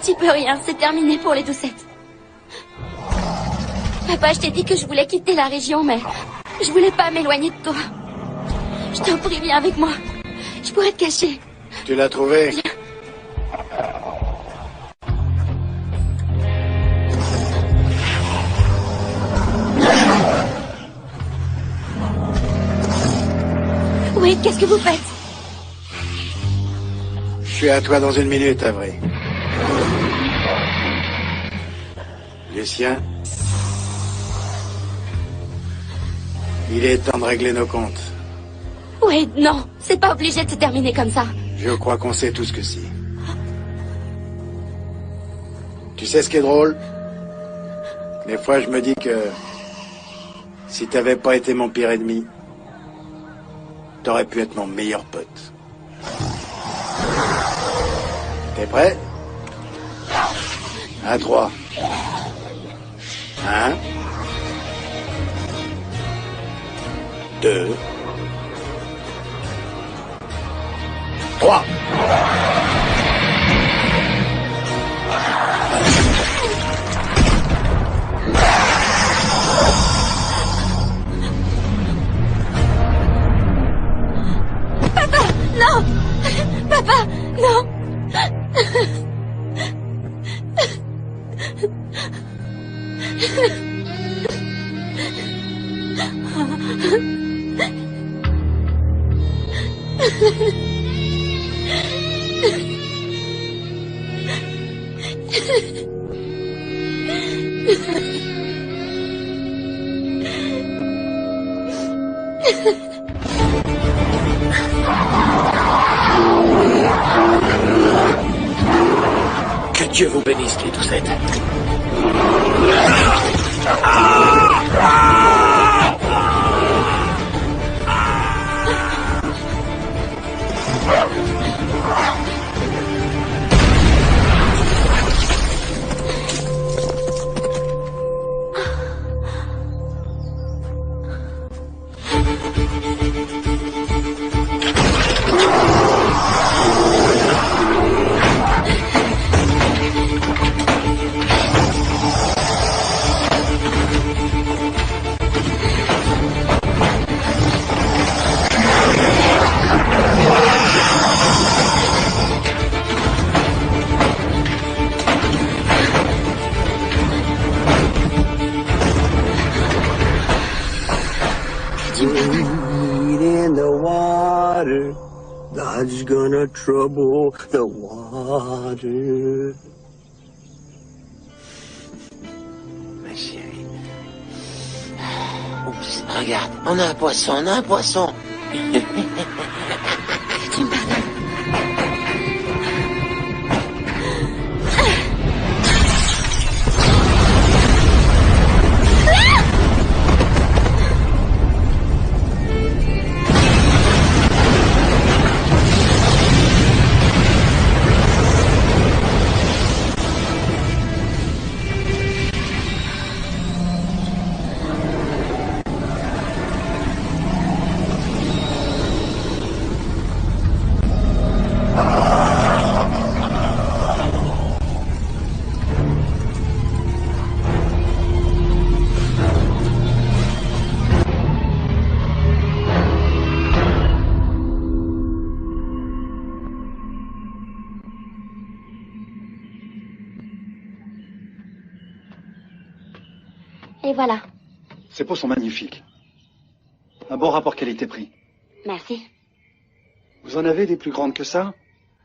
Tu peux rien, c'est terminé pour les doucettes. Papa, je t'ai dit que je voulais quitter la région, mais je voulais pas m'éloigner de toi. Je t'en prie, viens avec moi. Je pourrais te cacher. Tu l'as trouvé? Viens. Oui, qu'est-ce que vous faites? Je suis à toi dans 1 minute, Avery. Lucien, il est temps de régler nos comptes. Oui, non, c'est pas obligé de se terminer comme ça. Je crois qu'on sait tout ce que c'est. Tu sais ce qui est drôle? Des fois, je me dis que si t'avais pas été mon pire ennemi, t'aurais pu être mon meilleur pote. T'es prêt? À 3. 1. 2. 3. Papa, non! Papa, non! Que Dieu vous bénisse, les doucettes. In the water, God's gonna trouble the water. Ma chérie. Oups, regarde, on a un poisson. Tu me pardonnes. Et voilà. Ces peaux sont magnifiques. Un bon rapport qualité-prix. Merci. Vous en avez des plus grandes que ça?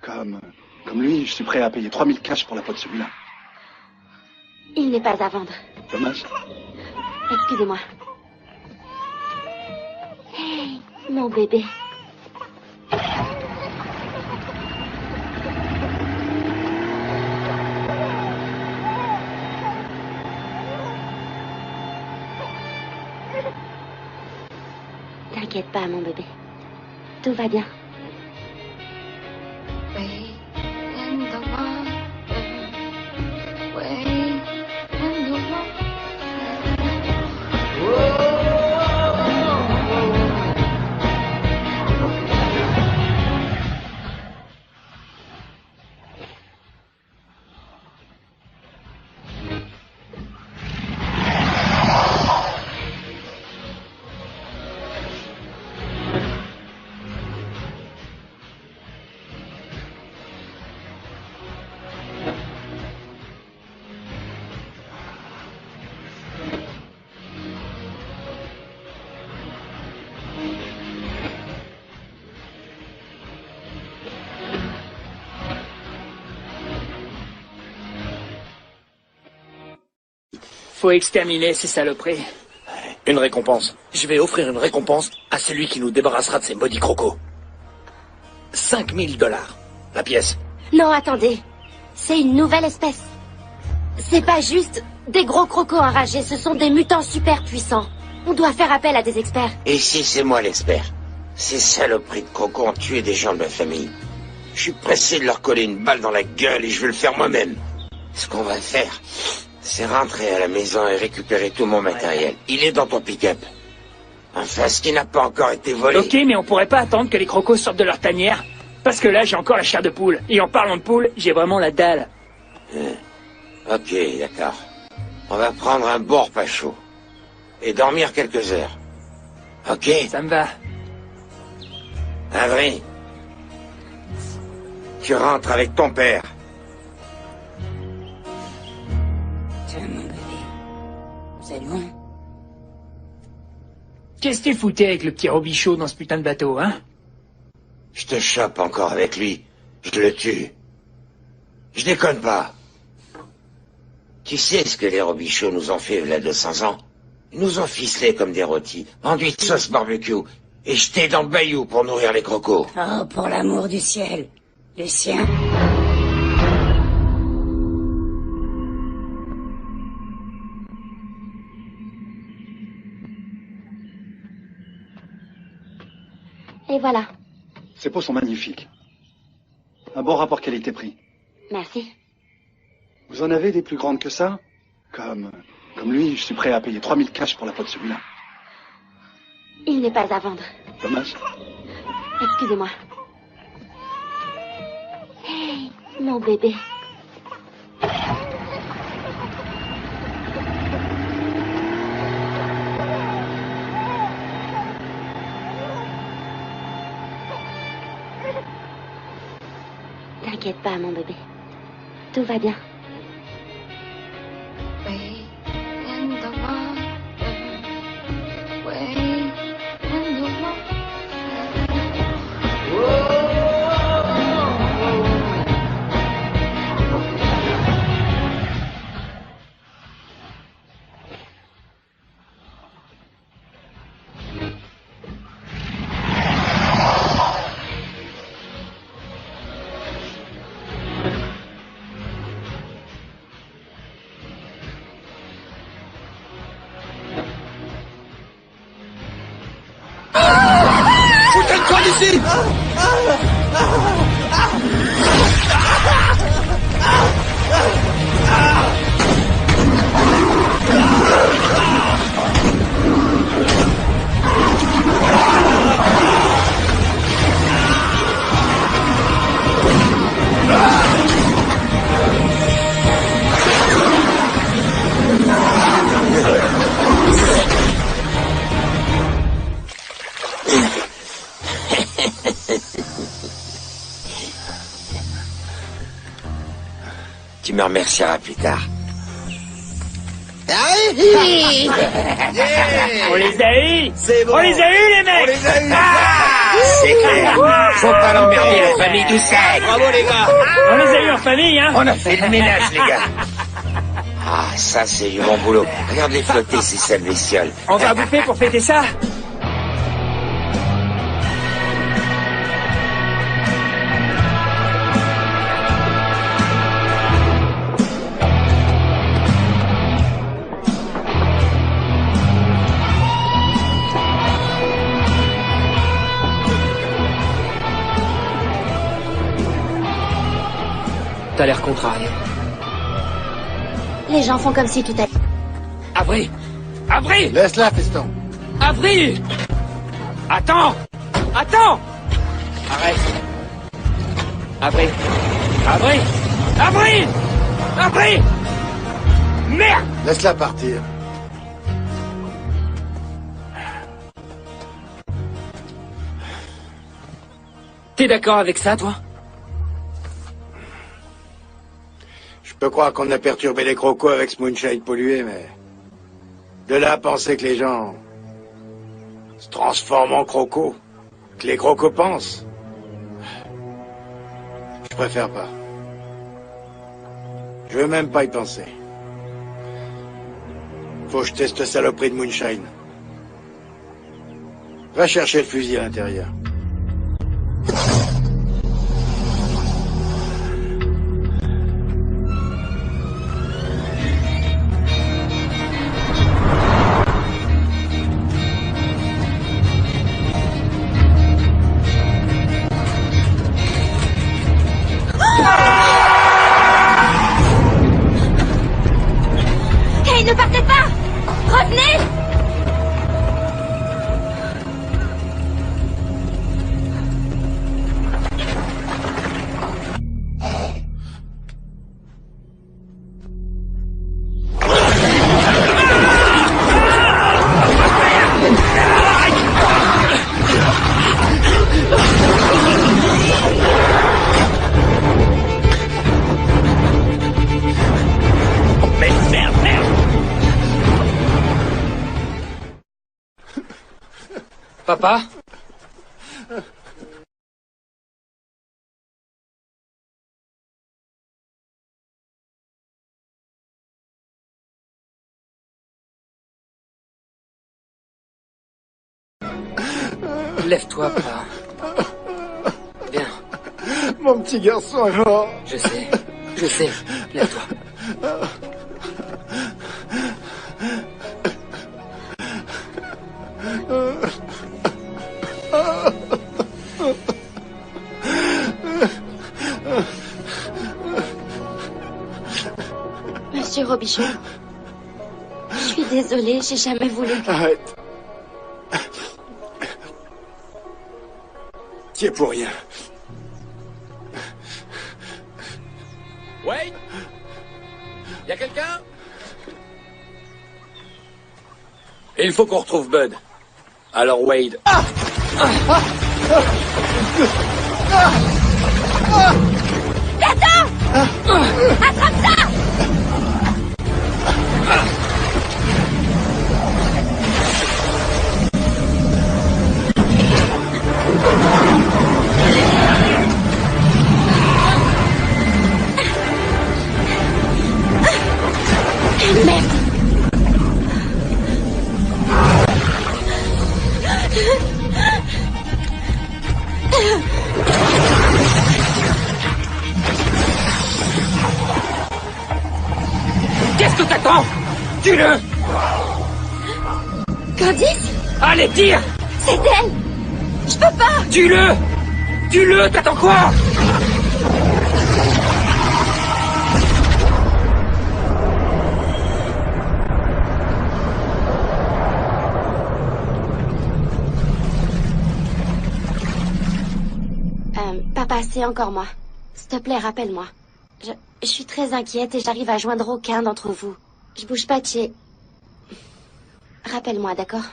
Comme lui, je suis prêt à payer 3000 cash pour la peau de celui-là. Il n'est pas à vendre. Dommage. Excusez-moi. Hey, mon bébé. T'inquiète pas, mon bébé. Tout va bien. Faut exterminer ces saloperies. Une récompense. Je vais offrir une récompense à celui qui nous débarrassera de ces maudits crocos. 5000 $, la pièce. Non, attendez. C'est une nouvelle espèce. C'est pas juste des gros crocos enragés, ce sont des mutants super puissants. On doit faire appel à des experts. Et si c'est moi l'expert? Ces saloperies de crocos ont tué des gens de ma famille. Je suis pressé de leur coller une balle dans la gueule et je vais le faire moi-même. Ce qu'on va faire, c'est rentrer à la maison et récupérer tout mon matériel. Il est dans ton pick-up. Enfin, ce qui n'a pas encore été volé. Ok, mais on pourrait pas attendre que les crocos sortent de leur tanière. Parce que là, j'ai encore la chair de poule. Et en parlant de poule, j'ai vraiment la dalle. Ok, d'accord. On va prendre un bon repas chaud. Et dormir quelques heures. Ok? Ça me va. Avery, tu rentres avec ton père. Tiens, mon bébé. C'est loin. Qu'est-ce que tu foutais avec le petit Robichaud dans ce putain de bateau, hein? Je te chope encore avec lui. Je le tue. Je déconne pas. Tu sais ce que les Robichaux nous ont fait il y a 200 ans? Ils nous ont ficelés comme des rôtis, enduits de sauce barbecue, et jetés dans le bayou pour nourrir les crocos. Oh, pour l'amour du ciel. Lucien. Et voilà. Ces peaux sont magnifiques. Un bon rapport qualité-prix. Merci. Vous en avez des plus grandes que ça? Comme lui, je suis prêt à payer 3000 cash pour la peau de celui-là. Il n'est pas à vendre. Dommage. Excusez-moi. Hey, mon bébé. T'inquiète pas, mon bébé. Tout va bien. Foutez-toi d'ici! Tu me remercieras plus tard. On les a eus! C'est bon. On les a eus, les mecs! On les a eus. C'est clair. Faut pas l'emmerder, la famille Doucet. Bravo les gars. On les a eus en famille, hein! On a fait le ménage, les gars. Ah, ça, c'est du bon boulot. Regarde-les flotter, ces sales bestioles. On va bouffer pour fêter ça! T'as l'air contrarié. Les gens font comme si tout allait. Avril! Avril! Laisse-la, fiston. Avril! Attends! Attends! Arrête! Avril! Avril! Avril! Avril! Merde! Laisse-la partir. T'es d'accord avec ça, toi? Je peux croire qu'on a perturbé les crocos avec ce moonshine pollué, mais... De là à penser que les gens... se transforment en crocos. Que les crocos pensent. Je préfère pas. Je veux même pas y penser. Faut que je teste cette saloperie de moonshine. Va chercher le fusil à l'intérieur. Hey, ne partez pas! Revenez! Papa? Lève-toi, pas. Viens. Mon petit garçon est mort. Je sais. Lève-toi. Monsieur Robichaud, je suis désolée, j'ai jamais voulu que... Arrête. T'y es pour rien. Wade? Y a quelqu'un? Il faut qu'on retrouve Bud. Alors Wade. Attends! Attrape ça! Merde! Qu'est-ce que t'attends? Tue-le! Candice? Allez, tire! C'est elle! Je peux pas! Tue-le! Tue-le! T'attends quoi? Papa, c'est encore moi. S'il te plaît, rappelle-moi. Je suis très inquiète et j'arrive à joindre aucun d'entre vous. Je bouge pas de chez... Rappelle-moi, d'accord?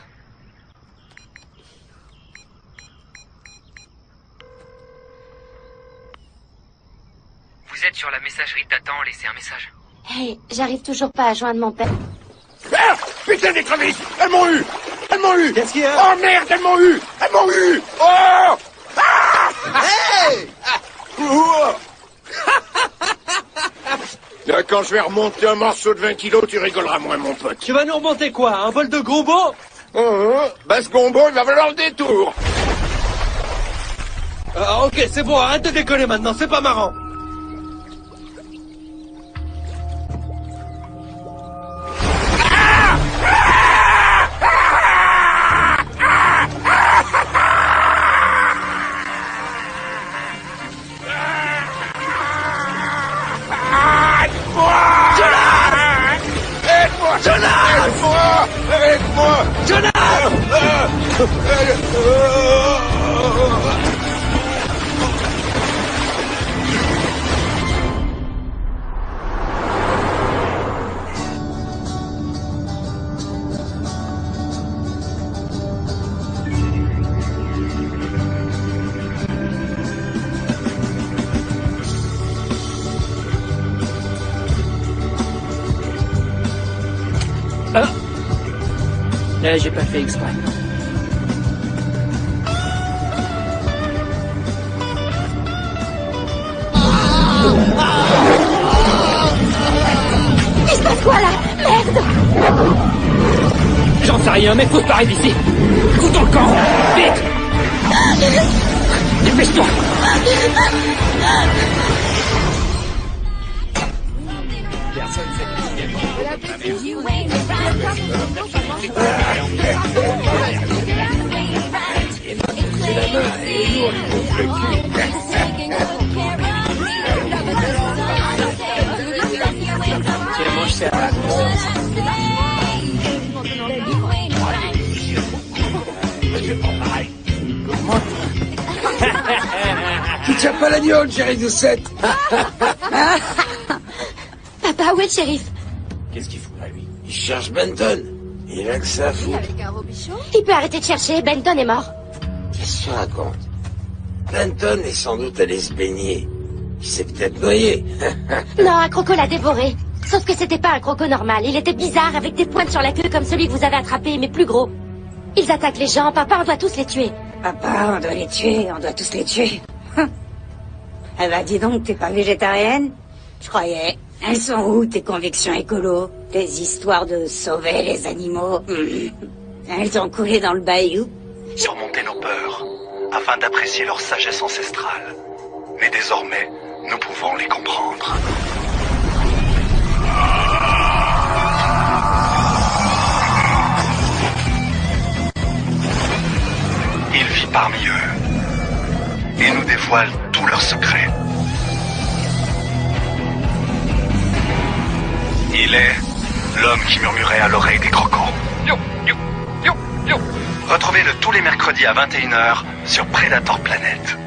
Vous êtes sur la messagerie d'Athan, laissez un message. Hey, j'arrive toujours pas à joindre mon père. Ah! Putain d'écrevisses! Elles m'ont eu! Elles m'ont eu! Qu'est-ce qu'il y a? Oh merde, elles m'ont eu! Elles m'ont eu! Oh! Ah! Hey! Là, quand je vais remonter un morceau de 20 kilos, tu rigoleras moins, mon pote. Tu vas nous remonter quoi? Un bol de gombo? Bah, ce gombo, il va falloir le détour. Ok, c'est bon, arrête de déconner maintenant, c'est pas marrant. J'ai pas fait exprès. Il se passe quoi là? Merde! J'en sais rien, mais faut se barrer d'ici. Foutons le camp! Vite! Dépêche-toi! Personne sait Tiens, mange ça. Tu tiens pas la gnôle, Jerry Doucette. Papa, où est le shérif? Qu'est-ce qu'il fout là, lui? Il cherche Benton. Il a que ça à foutre. Avec un Robichaud? Il peut arrêter de chercher, Benton est mort. Qu'est-ce que tu racontes? Benton est sans doute allé se baigner. Il s'est peut-être noyé. Non, un croco l'a dévoré. Sauf que c'était pas un croco normal. Il était bizarre, avec des pointes sur la queue comme celui que vous avez attrapé, mais plus gros. Ils attaquent les gens. Papa, on doit tous les tuer. Papa, on doit les tuer, on doit tous les tuer. Eh ben, dis donc, t'es pas végétarienne? Je croyais. Elles sont où, tes convictions écolo? Tes histoires de sauver les animaux? Elles ont coulé dans le bayou? surmonter nos peurs, afin d'apprécier leur sagesse ancestrale. Mais désormais, nous pouvons les comprendre. Il vit parmi eux et nous dévoile tous leurs secrets. Il est l'homme qui murmurait à l'oreille des crocos. Retrouvez-le tous les mercredis à 21h sur Predator Planet.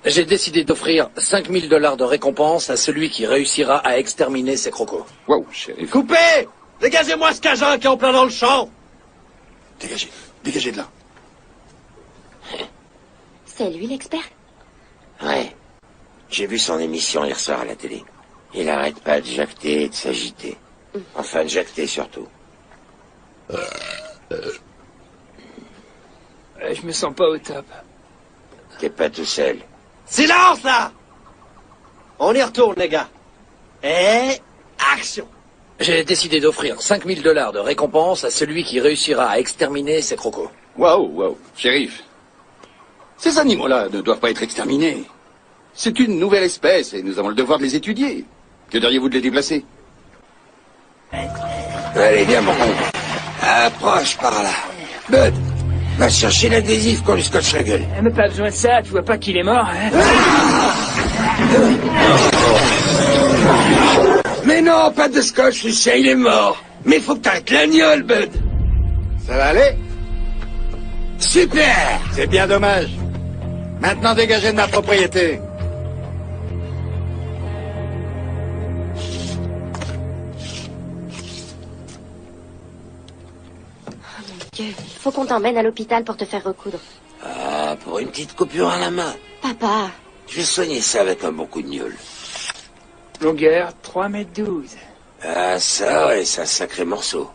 J'ai décidé d'offrir 5 000 $ de récompense à celui qui réussira à exterminer ces crocos. Wow, shérif. Coupez! Dégagez-moi ce cajun qui est en plein dans le champ! Dégagez de là. C'est lui l'expert? Ouais. J'ai vu son émission hier soir à la télé. Il arrête pas de jacter et de s'agiter. Enfin, de jacter surtout. Je me sens pas au top. T'es pas tout seul. Silence, là! On y retourne, les gars. Et... action! J'ai décidé d'offrir 5 000 $ de récompense à celui qui réussira à exterminer ces crocos. Wow, shérif. Ces animaux-là ne doivent pas être exterminés. C'est une nouvelle espèce et nous avons le devoir de les étudier. Que diriez-vous de les déplacer? Allez, viens, mon con. Approche par là. Bud, va chercher l'adhésif qu'on lui scotche la gueule. Mais pas besoin de ça, tu vois pas qu'il est mort, hein? Mais non, pas de scotch, Lucien, il est mort. Mais faut que t'arrêtes l'agnole, Bud. Ça va aller? Super! C'est bien dommage. Maintenant, dégagez de ma propriété. Dieu, il faut qu'on t'emmène à l'hôpital pour te faire recoudre. Ah, pour une petite coupure à la main. Papa. Je vais soigner ça avec un bon coup de gnôle. Longueur 3,12 m. Ah, ça, ouais, c'est un sacré morceau.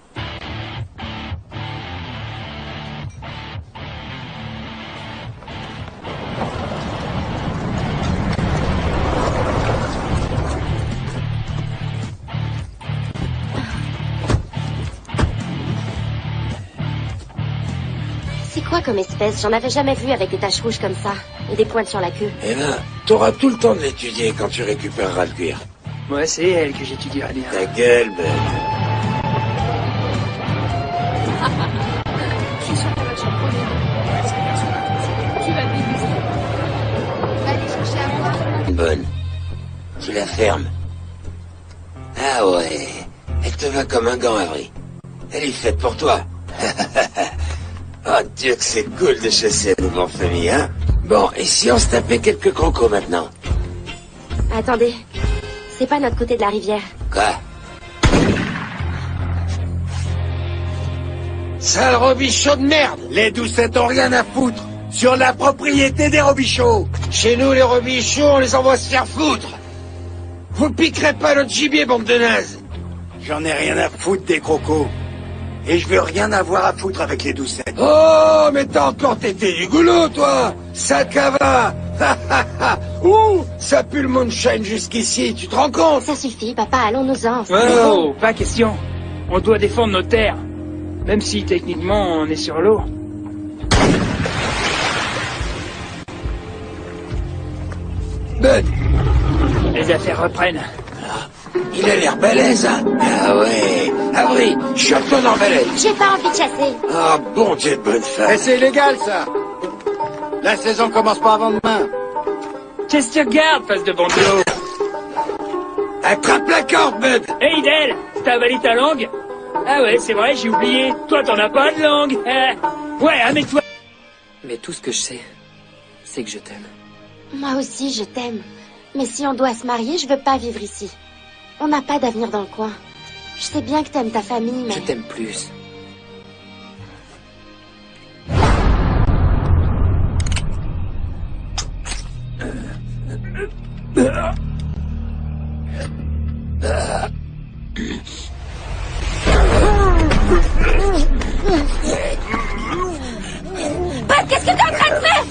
C'est quoi comme espèce? J'en avais jamais vu avec des taches rouges comme ça. Et des pointes sur la queue. Eh ben, t'auras tout le temps de l'étudier quand tu récupéreras le cuir. Moi, c'est elle que j'étudierai bien. Ta gueule, Bud. Je suis sûr qu'elle va te champonner. Tu vas te déguiser. Va aller chercher à boire. Une bonne. Tu la fermes. Ah ouais. Elle te va comme un gant, Avery. Elle est faite pour toi. Oh Dieu que c'est cool de chasser à nouveau en famille, hein? Bon, et si on se tapait quelques crocos maintenant? Attendez. C'est pas notre côté de la rivière. Quoi? Sale robichon de merde! Les doucettes ont rien à foutre sur la propriété des robichaux. Chez nous, les robichaux, on les envoie se faire foutre. Vous piquerez pas notre gibier, bande de nazes. J'en ai rien à foutre des crocos. Et je veux rien avoir à foutre avec les doucettes. Oh, mais t'as encore tété du goulot, toi! Sac à vin! Ouh, ça pue le moonshine jusqu'ici, tu te rends compte? Ça suffit, papa, allons-nous-en. Oh, pas question. On doit défendre nos terres. Même si, techniquement, on est sur l'eau. Bud! Les affaires reprennent. Il a l'air balèze, hein? Ah ouais. Avery, chope-toi dans balèze. J'ai pas envie de chasser. Ah, bon Dieu de bonne femme. Mais c'est illégal, ça. La saison commence pas avant demain. Qu'est-ce que tu regardes, face de bandeau? Attrape la corde, Bud! Hey, Idel, t'as avalé ta langue? Ah ouais, c'est vrai, j'ai oublié. Toi, t'en as pas de langue. Ouais, amène-toi. Mais tout ce que je sais, c'est que je t'aime. Moi aussi, je t'aime. Mais si on doit se marier, je veux pas vivre ici. On n'a pas d'avenir dans le coin. Je sais bien que t'aimes ta famille, mais... Je t'aime plus. Bud, qu'est-ce que t'es en train de faire?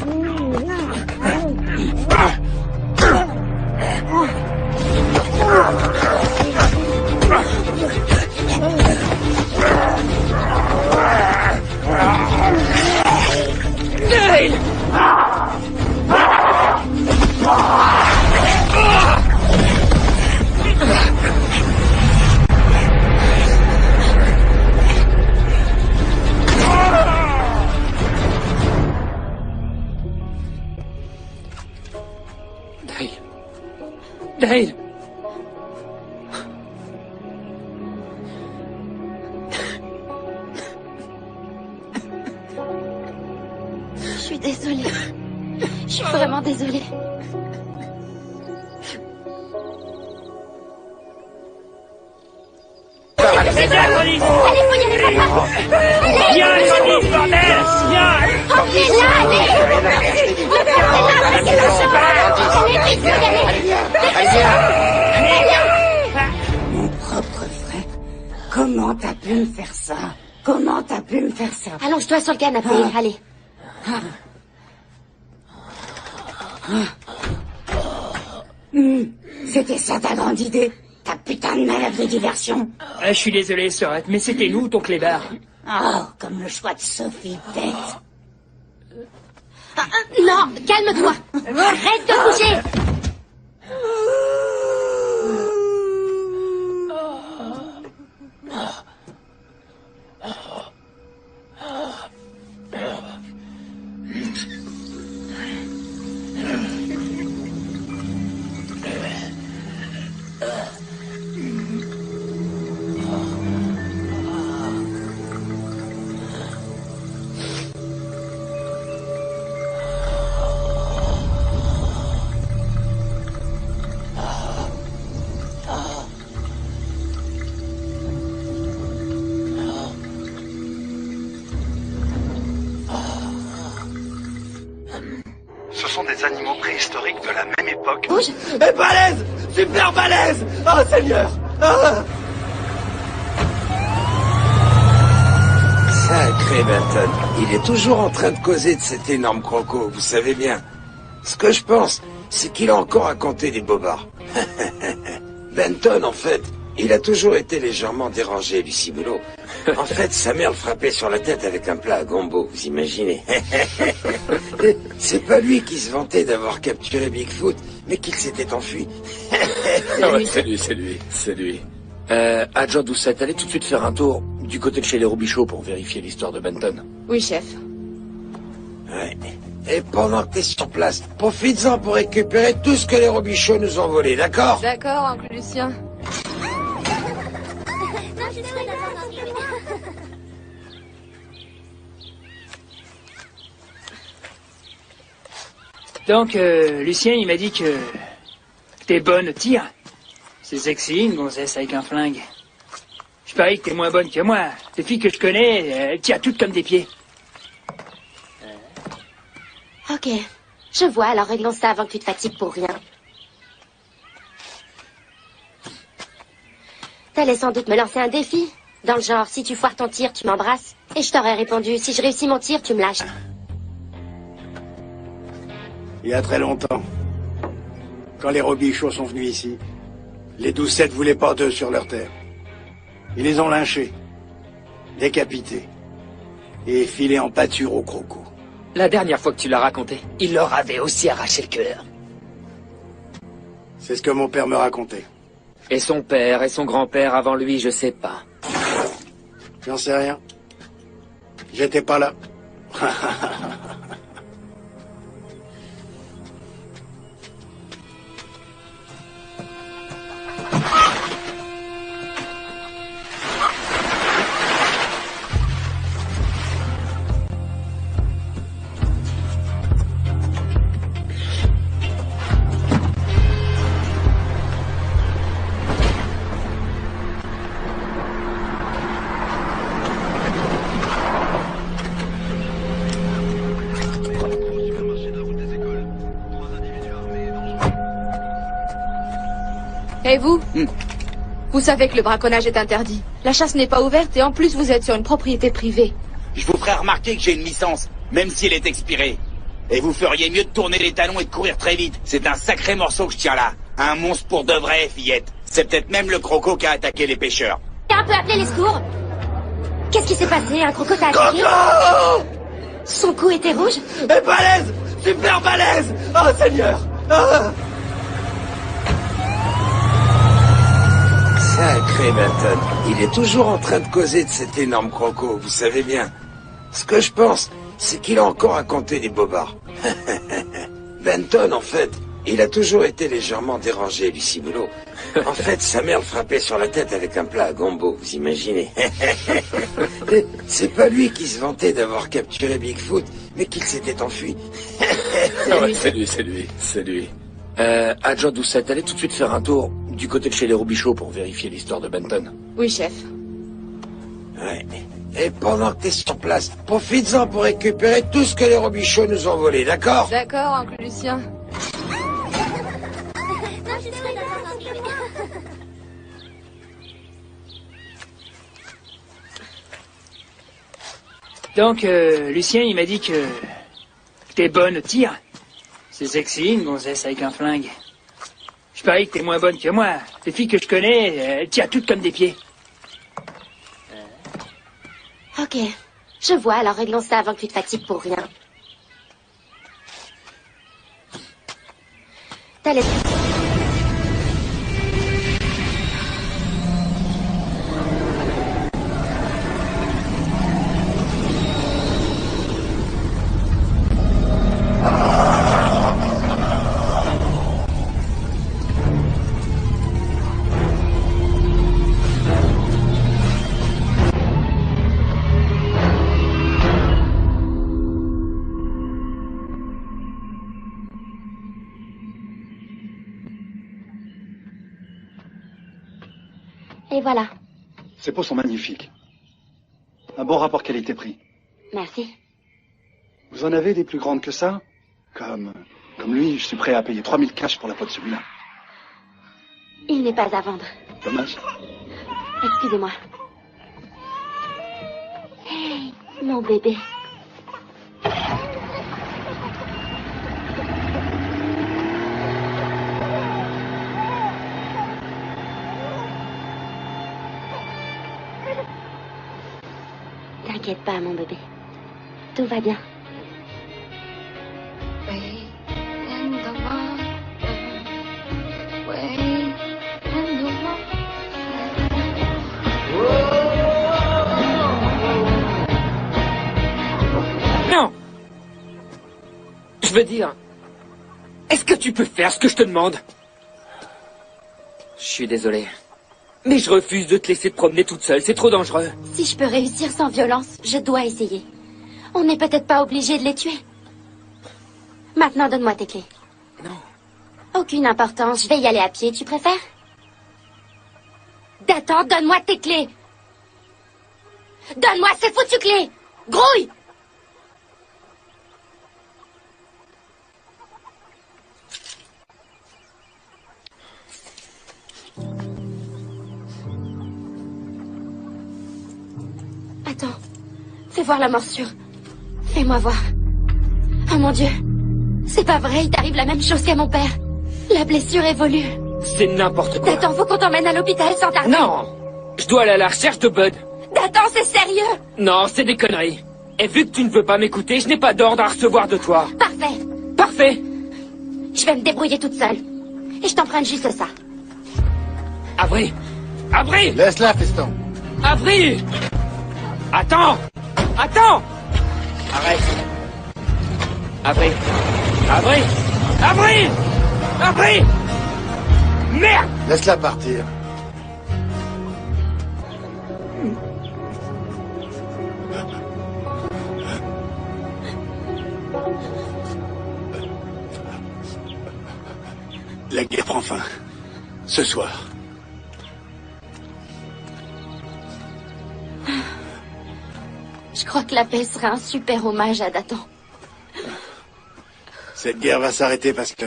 Dale! Je suis désolée. Je suis vraiment désolée. C'est bien, police! Allez, faut y aller, papa! Viens, police, bordel! Viens! Emmenez-la, allez! Mon propre frère, comment t'as pu me faire ça? Comment t'as pu me faire ça? Allonge-toi sur le canapé, allez. C'était ça ta grande idée? Ta putain de malade de diversion? Je suis désolé, Sorette, mais c'était nous, ton clébard. Oh, comme le choix de Sophie, bête. Non, calme-toi. Arrête de bouger. Ce sont des animaux préhistoriques de la même époque. Et balèze! Super balèze! Oh Seigneur! Ah. Sacré Benton, il est toujours en train de causer de cet énorme croco, vous savez bien. Ce que je pense, c'est qu'il a encore raconté des bobards. Benton, en fait, il a toujours été légèrement dérangé du ciboulot. En fait, sa mère le frappait sur la tête avec un plat à gombo, vous imaginez. C'est pas lui qui se vantait d'avoir capturé Bigfoot, mais qu'il s'était enfui. Ah ouais, c'est lui. Adjoint Doucette, allez tout de suite faire un tour du côté de chez les Robichaud pour vérifier l'histoire de Benton. Oui, chef. Ouais. Et pendant que t'es sur place, profites-en pour récupérer tout ce que les Robichaud nous ont volé, d'accord? D'accord, oncle Lucien. Donc, Lucien, il m'a dit que t'es bonne au tir. C'est sexy, une gonzesse avec un flingue. Je parie que t'es moins bonne que moi. Les filles que je connais, elles tirent toutes comme des pieds. Ok, je vois, alors réglons ça avant que tu te fatigues pour rien. T'allais sans doute me lancer un défi. Dans le genre, si tu foires ton tir, tu m'embrasses. Et je t'aurais répondu, si je réussis mon tir, tu me lâches. Il y a très longtemps, quand les Robichaud sont venus ici, les Doucette voulaient pas d'eux sur leur terre. Ils les ont lynchés, décapités, et filés en pâture au croco. La dernière fois que tu l'as raconté, il leur avait aussi arraché le cœur. C'est ce que mon père me racontait. Et son père et son grand-père avant lui, je sais pas. J'en sais rien. J'étais pas là. Et vous? Vous savez que le braconnage est interdit. La chasse n'est pas ouverte et en plus vous êtes sur une propriété privée. Je vous ferai remarquer que j'ai une licence, même si elle est expirée. Et vous feriez mieux de tourner les talons et de courir très vite. C'est un sacré morceau que je tiens là. Un monstre pour de vrai, fillette. C'est peut-être même le croco qui a attaqué les pêcheurs. T'as un peu appelé les secours? Qu'est-ce qui s'est passé? Un croco t'a attaqué? Son cou était rouge? Et balèze! Super balèze! Oh Seigneur! Ah. Sacré Benton, il est toujours en train de causer de cet énorme croco, vous savez bien. Ce que je pense, c'est qu'il a encore raconté des bobards. Benton, en fait, Il a toujours été légèrement dérangé, Lucie Boulot. En fait, sa mère le frappait sur la tête avec un plat à gombo, vous imaginez. C'est pas lui qui se vantait d'avoir capturé Bigfoot, mais qu'il s'était enfui. Ouais, c'est lui. Adjoint Doucette, allez tout de suite faire un tour du côté de chez les Robichaud pour vérifier l'histoire de Benton. Oui, chef. Ouais. Et pendant que t'es sur place, profites-en pour récupérer tout ce que les Robichaud nous ont volé, d'accord? D'accord, oncle Lucien. Donc, Lucien, il m'a dit que t'es bonne au tir. C'est sexy, une gonzesse avec un flingue. Je parie que t'es moins bonne que moi. Les filles que je connais, elles tirent toutes comme des pieds. Ok, je vois, alors réglons ça avant que tu te fatigues pour rien. T'as les... Et voilà. Ces peaux sont magnifiques. Un bon rapport qualité-prix. Merci. Vous en avez des plus grandes que ça? Comme lui, je suis prêt à payer 3000 cash pour la peau de celui-là. Il n'est pas à vendre. Dommage. Excusez-moi. Hey, mon bébé. T'inquiète pas, mon bébé. Tout va bien. Non! Je veux dire, est-ce que tu peux faire ce que je te demande? Je suis désolé. Mais je refuse de te laisser te promener toute seule, c'est trop dangereux. Si je peux réussir sans violence, je dois essayer. On n'est peut-être pas obligé de les tuer. Maintenant, donne-moi tes clés. Non. Aucune importance, je vais y aller à pied, tu préfères? D'attends, donne-moi tes clés. Donne-moi ces foutues clés. Grouille! Attends, fais voir la morsure. Fais-moi voir. Oh mon Dieu, c'est pas vrai, il t'arrive la même chose qu'à mon père. La blessure évolue. C'est n'importe quoi. Attends, faut qu'on t'emmène à l'hôpital sans tarder. Non! Je dois aller à la recherche de Bud. Attends, c'est sérieux. Non, c'est des conneries. Et vu que tu ne veux pas m'écouter, je n'ai pas d'ordre à recevoir de toi. Parfait. Parfait. Je vais me débrouiller toute seule. Et je t'emprunte juste ça. Avril! Avril! Laisse-la, feston. Avril! Attends! Attends! Arrête! Avril! Avril! Avril! Avril! Merde! Laisse-la partir. La guerre prend fin. Ce soir. Je crois que la paix sera un super hommage à Dathan. Cette guerre va s'arrêter parce que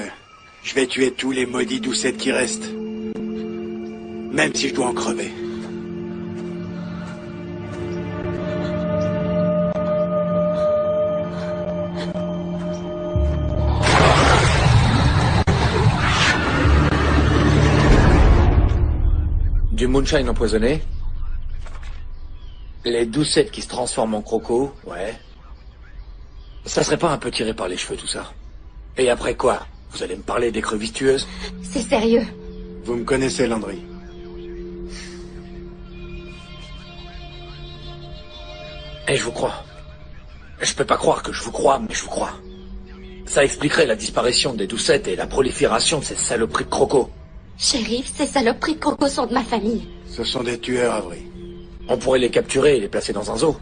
je vais tuer tous les maudits doucettes qui restent. Même si je dois en crever. Du moonshine empoisonné. Les doucettes qui se transforment en croco, ouais. Ça serait pas un peu tiré par les cheveux tout ça? Et après quoi? Vous allez me parler d'écrevisses tueuses? C'est sérieux. Vous me connaissez, Landry. Et je vous crois. Je peux pas croire que je vous crois, mais je vous crois. Ça expliquerait la disparition des doucettes et la prolifération de ces saloperies de crocos. Shérif, ces saloperies de crocos sont de ma famille. Ce sont des tueurs, Avery. On pourrait les capturer et les placer dans un zoo.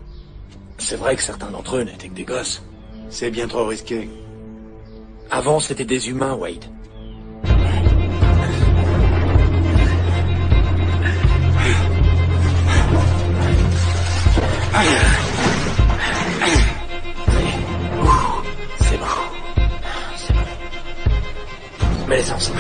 C'est vrai que certains d'entre eux n'étaient que des gosses. C'est bien trop risqué. Avant, c'était des humains, Wade. C'est bon. C'est bon. Mets-les ensemble.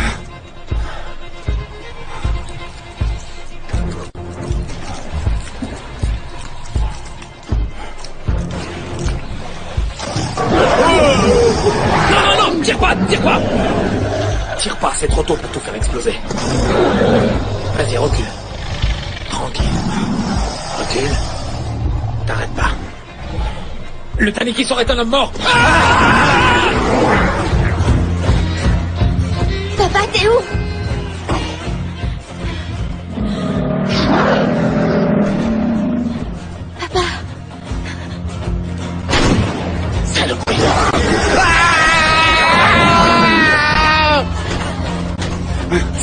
Non, tire pas. Tire pas, c'est trop tôt pour tout faire exploser. Vas-y, recule. Tranquille. Recule. T'arrêtes pas. Le Tanikisor est un homme mort. Papa, t'es où? Papa. Saloperie.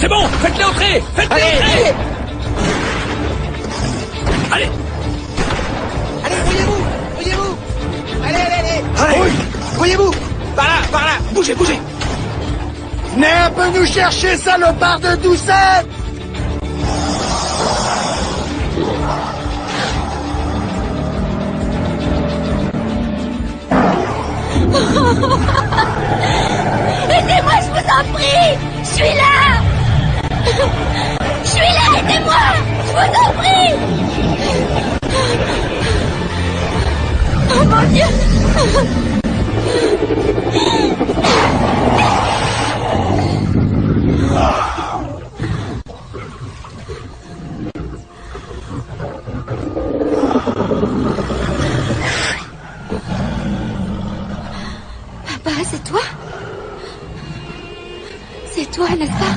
C'est bon, faites-les entrer. Faites-les entrer. Allez. Allez, voyez-vous. Allez. Voyez-vous. Par là. Bougez. Venez un peu nous chercher, salopard de doucette! Aidez-moi, je vous en prie! Je suis là! Aidez-moi! Je vous en prie! Oh mon Dieu! Papa, c'est toi? C'est toi, n'est-ce pas?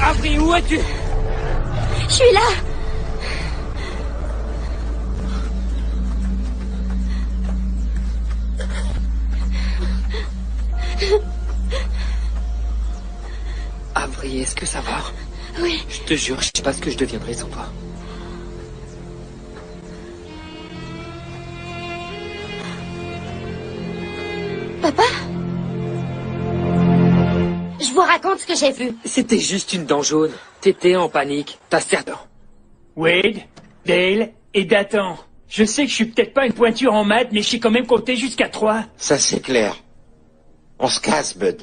Avery, où es-tu? Je suis là! Avery, est-ce que ça va? Oui. Je te jure, je sais pas ce que je deviendrais sans toi. Papa? Je vous raconte ce que j'ai vu. C'était juste une dent jaune. T'étais en panique. T'as certain. Wade, Dale et Dathan. Je sais que je suis peut-être pas une pointure en maths, mais je sais quand même compter jusqu'à 3. Ça, c'est clair. On se casse, Bud.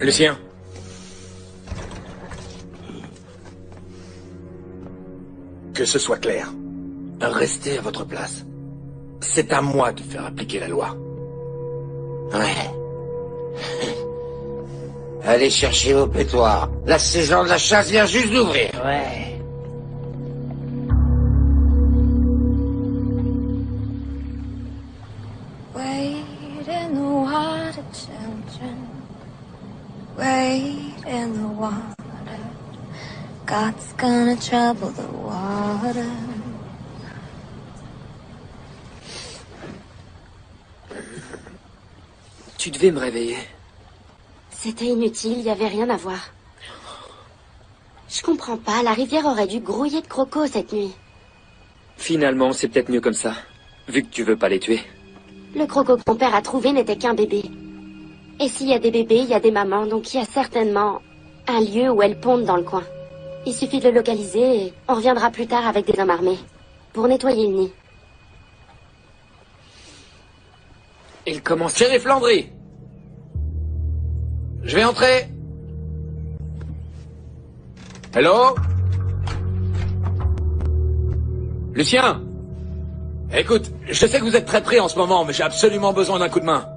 Lucien. Que ce soit clair. Restez à votre place. C'est à moi de faire appliquer la loi. Ouais. Allez chercher vos pétoires. La saison de la chasse vient juste d'ouvrir. Ouais. Wade in the water, children. Wade in the water. God's gonna trouble the water. Tu devais me réveiller. C'était inutile, il n'y avait rien à voir. Je comprends pas, la rivière aurait dû grouiller de crocos cette nuit. Finalement, c'est peut-être mieux comme ça. Vu que tu veux pas les tuer. Le croco que mon père a trouvé n'était qu'un bébé. Et s'il y a des bébés, il y a des mamans, donc il y a certainement un lieu où elles pondent dans le coin. Il suffit de le localiser et on reviendra plus tard avec des hommes armés. Pour nettoyer le nid. Il commence... Shérif Landry. Je vais entrer. Hello? Lucien? Écoute, je sais que vous êtes très pris en ce moment, mais j'ai absolument besoin d'un coup de main.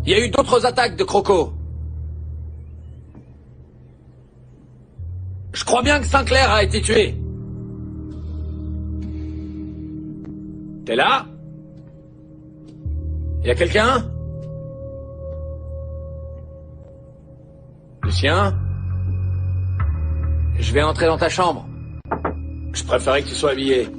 Il y a eu d'autres attaques de crocos. Je crois bien que Sinclair a été tué. T'es là? Y a quelqu'un? Lucien? Je vais entrer dans ta chambre. Je préférais que tu sois habillé.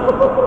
Oh,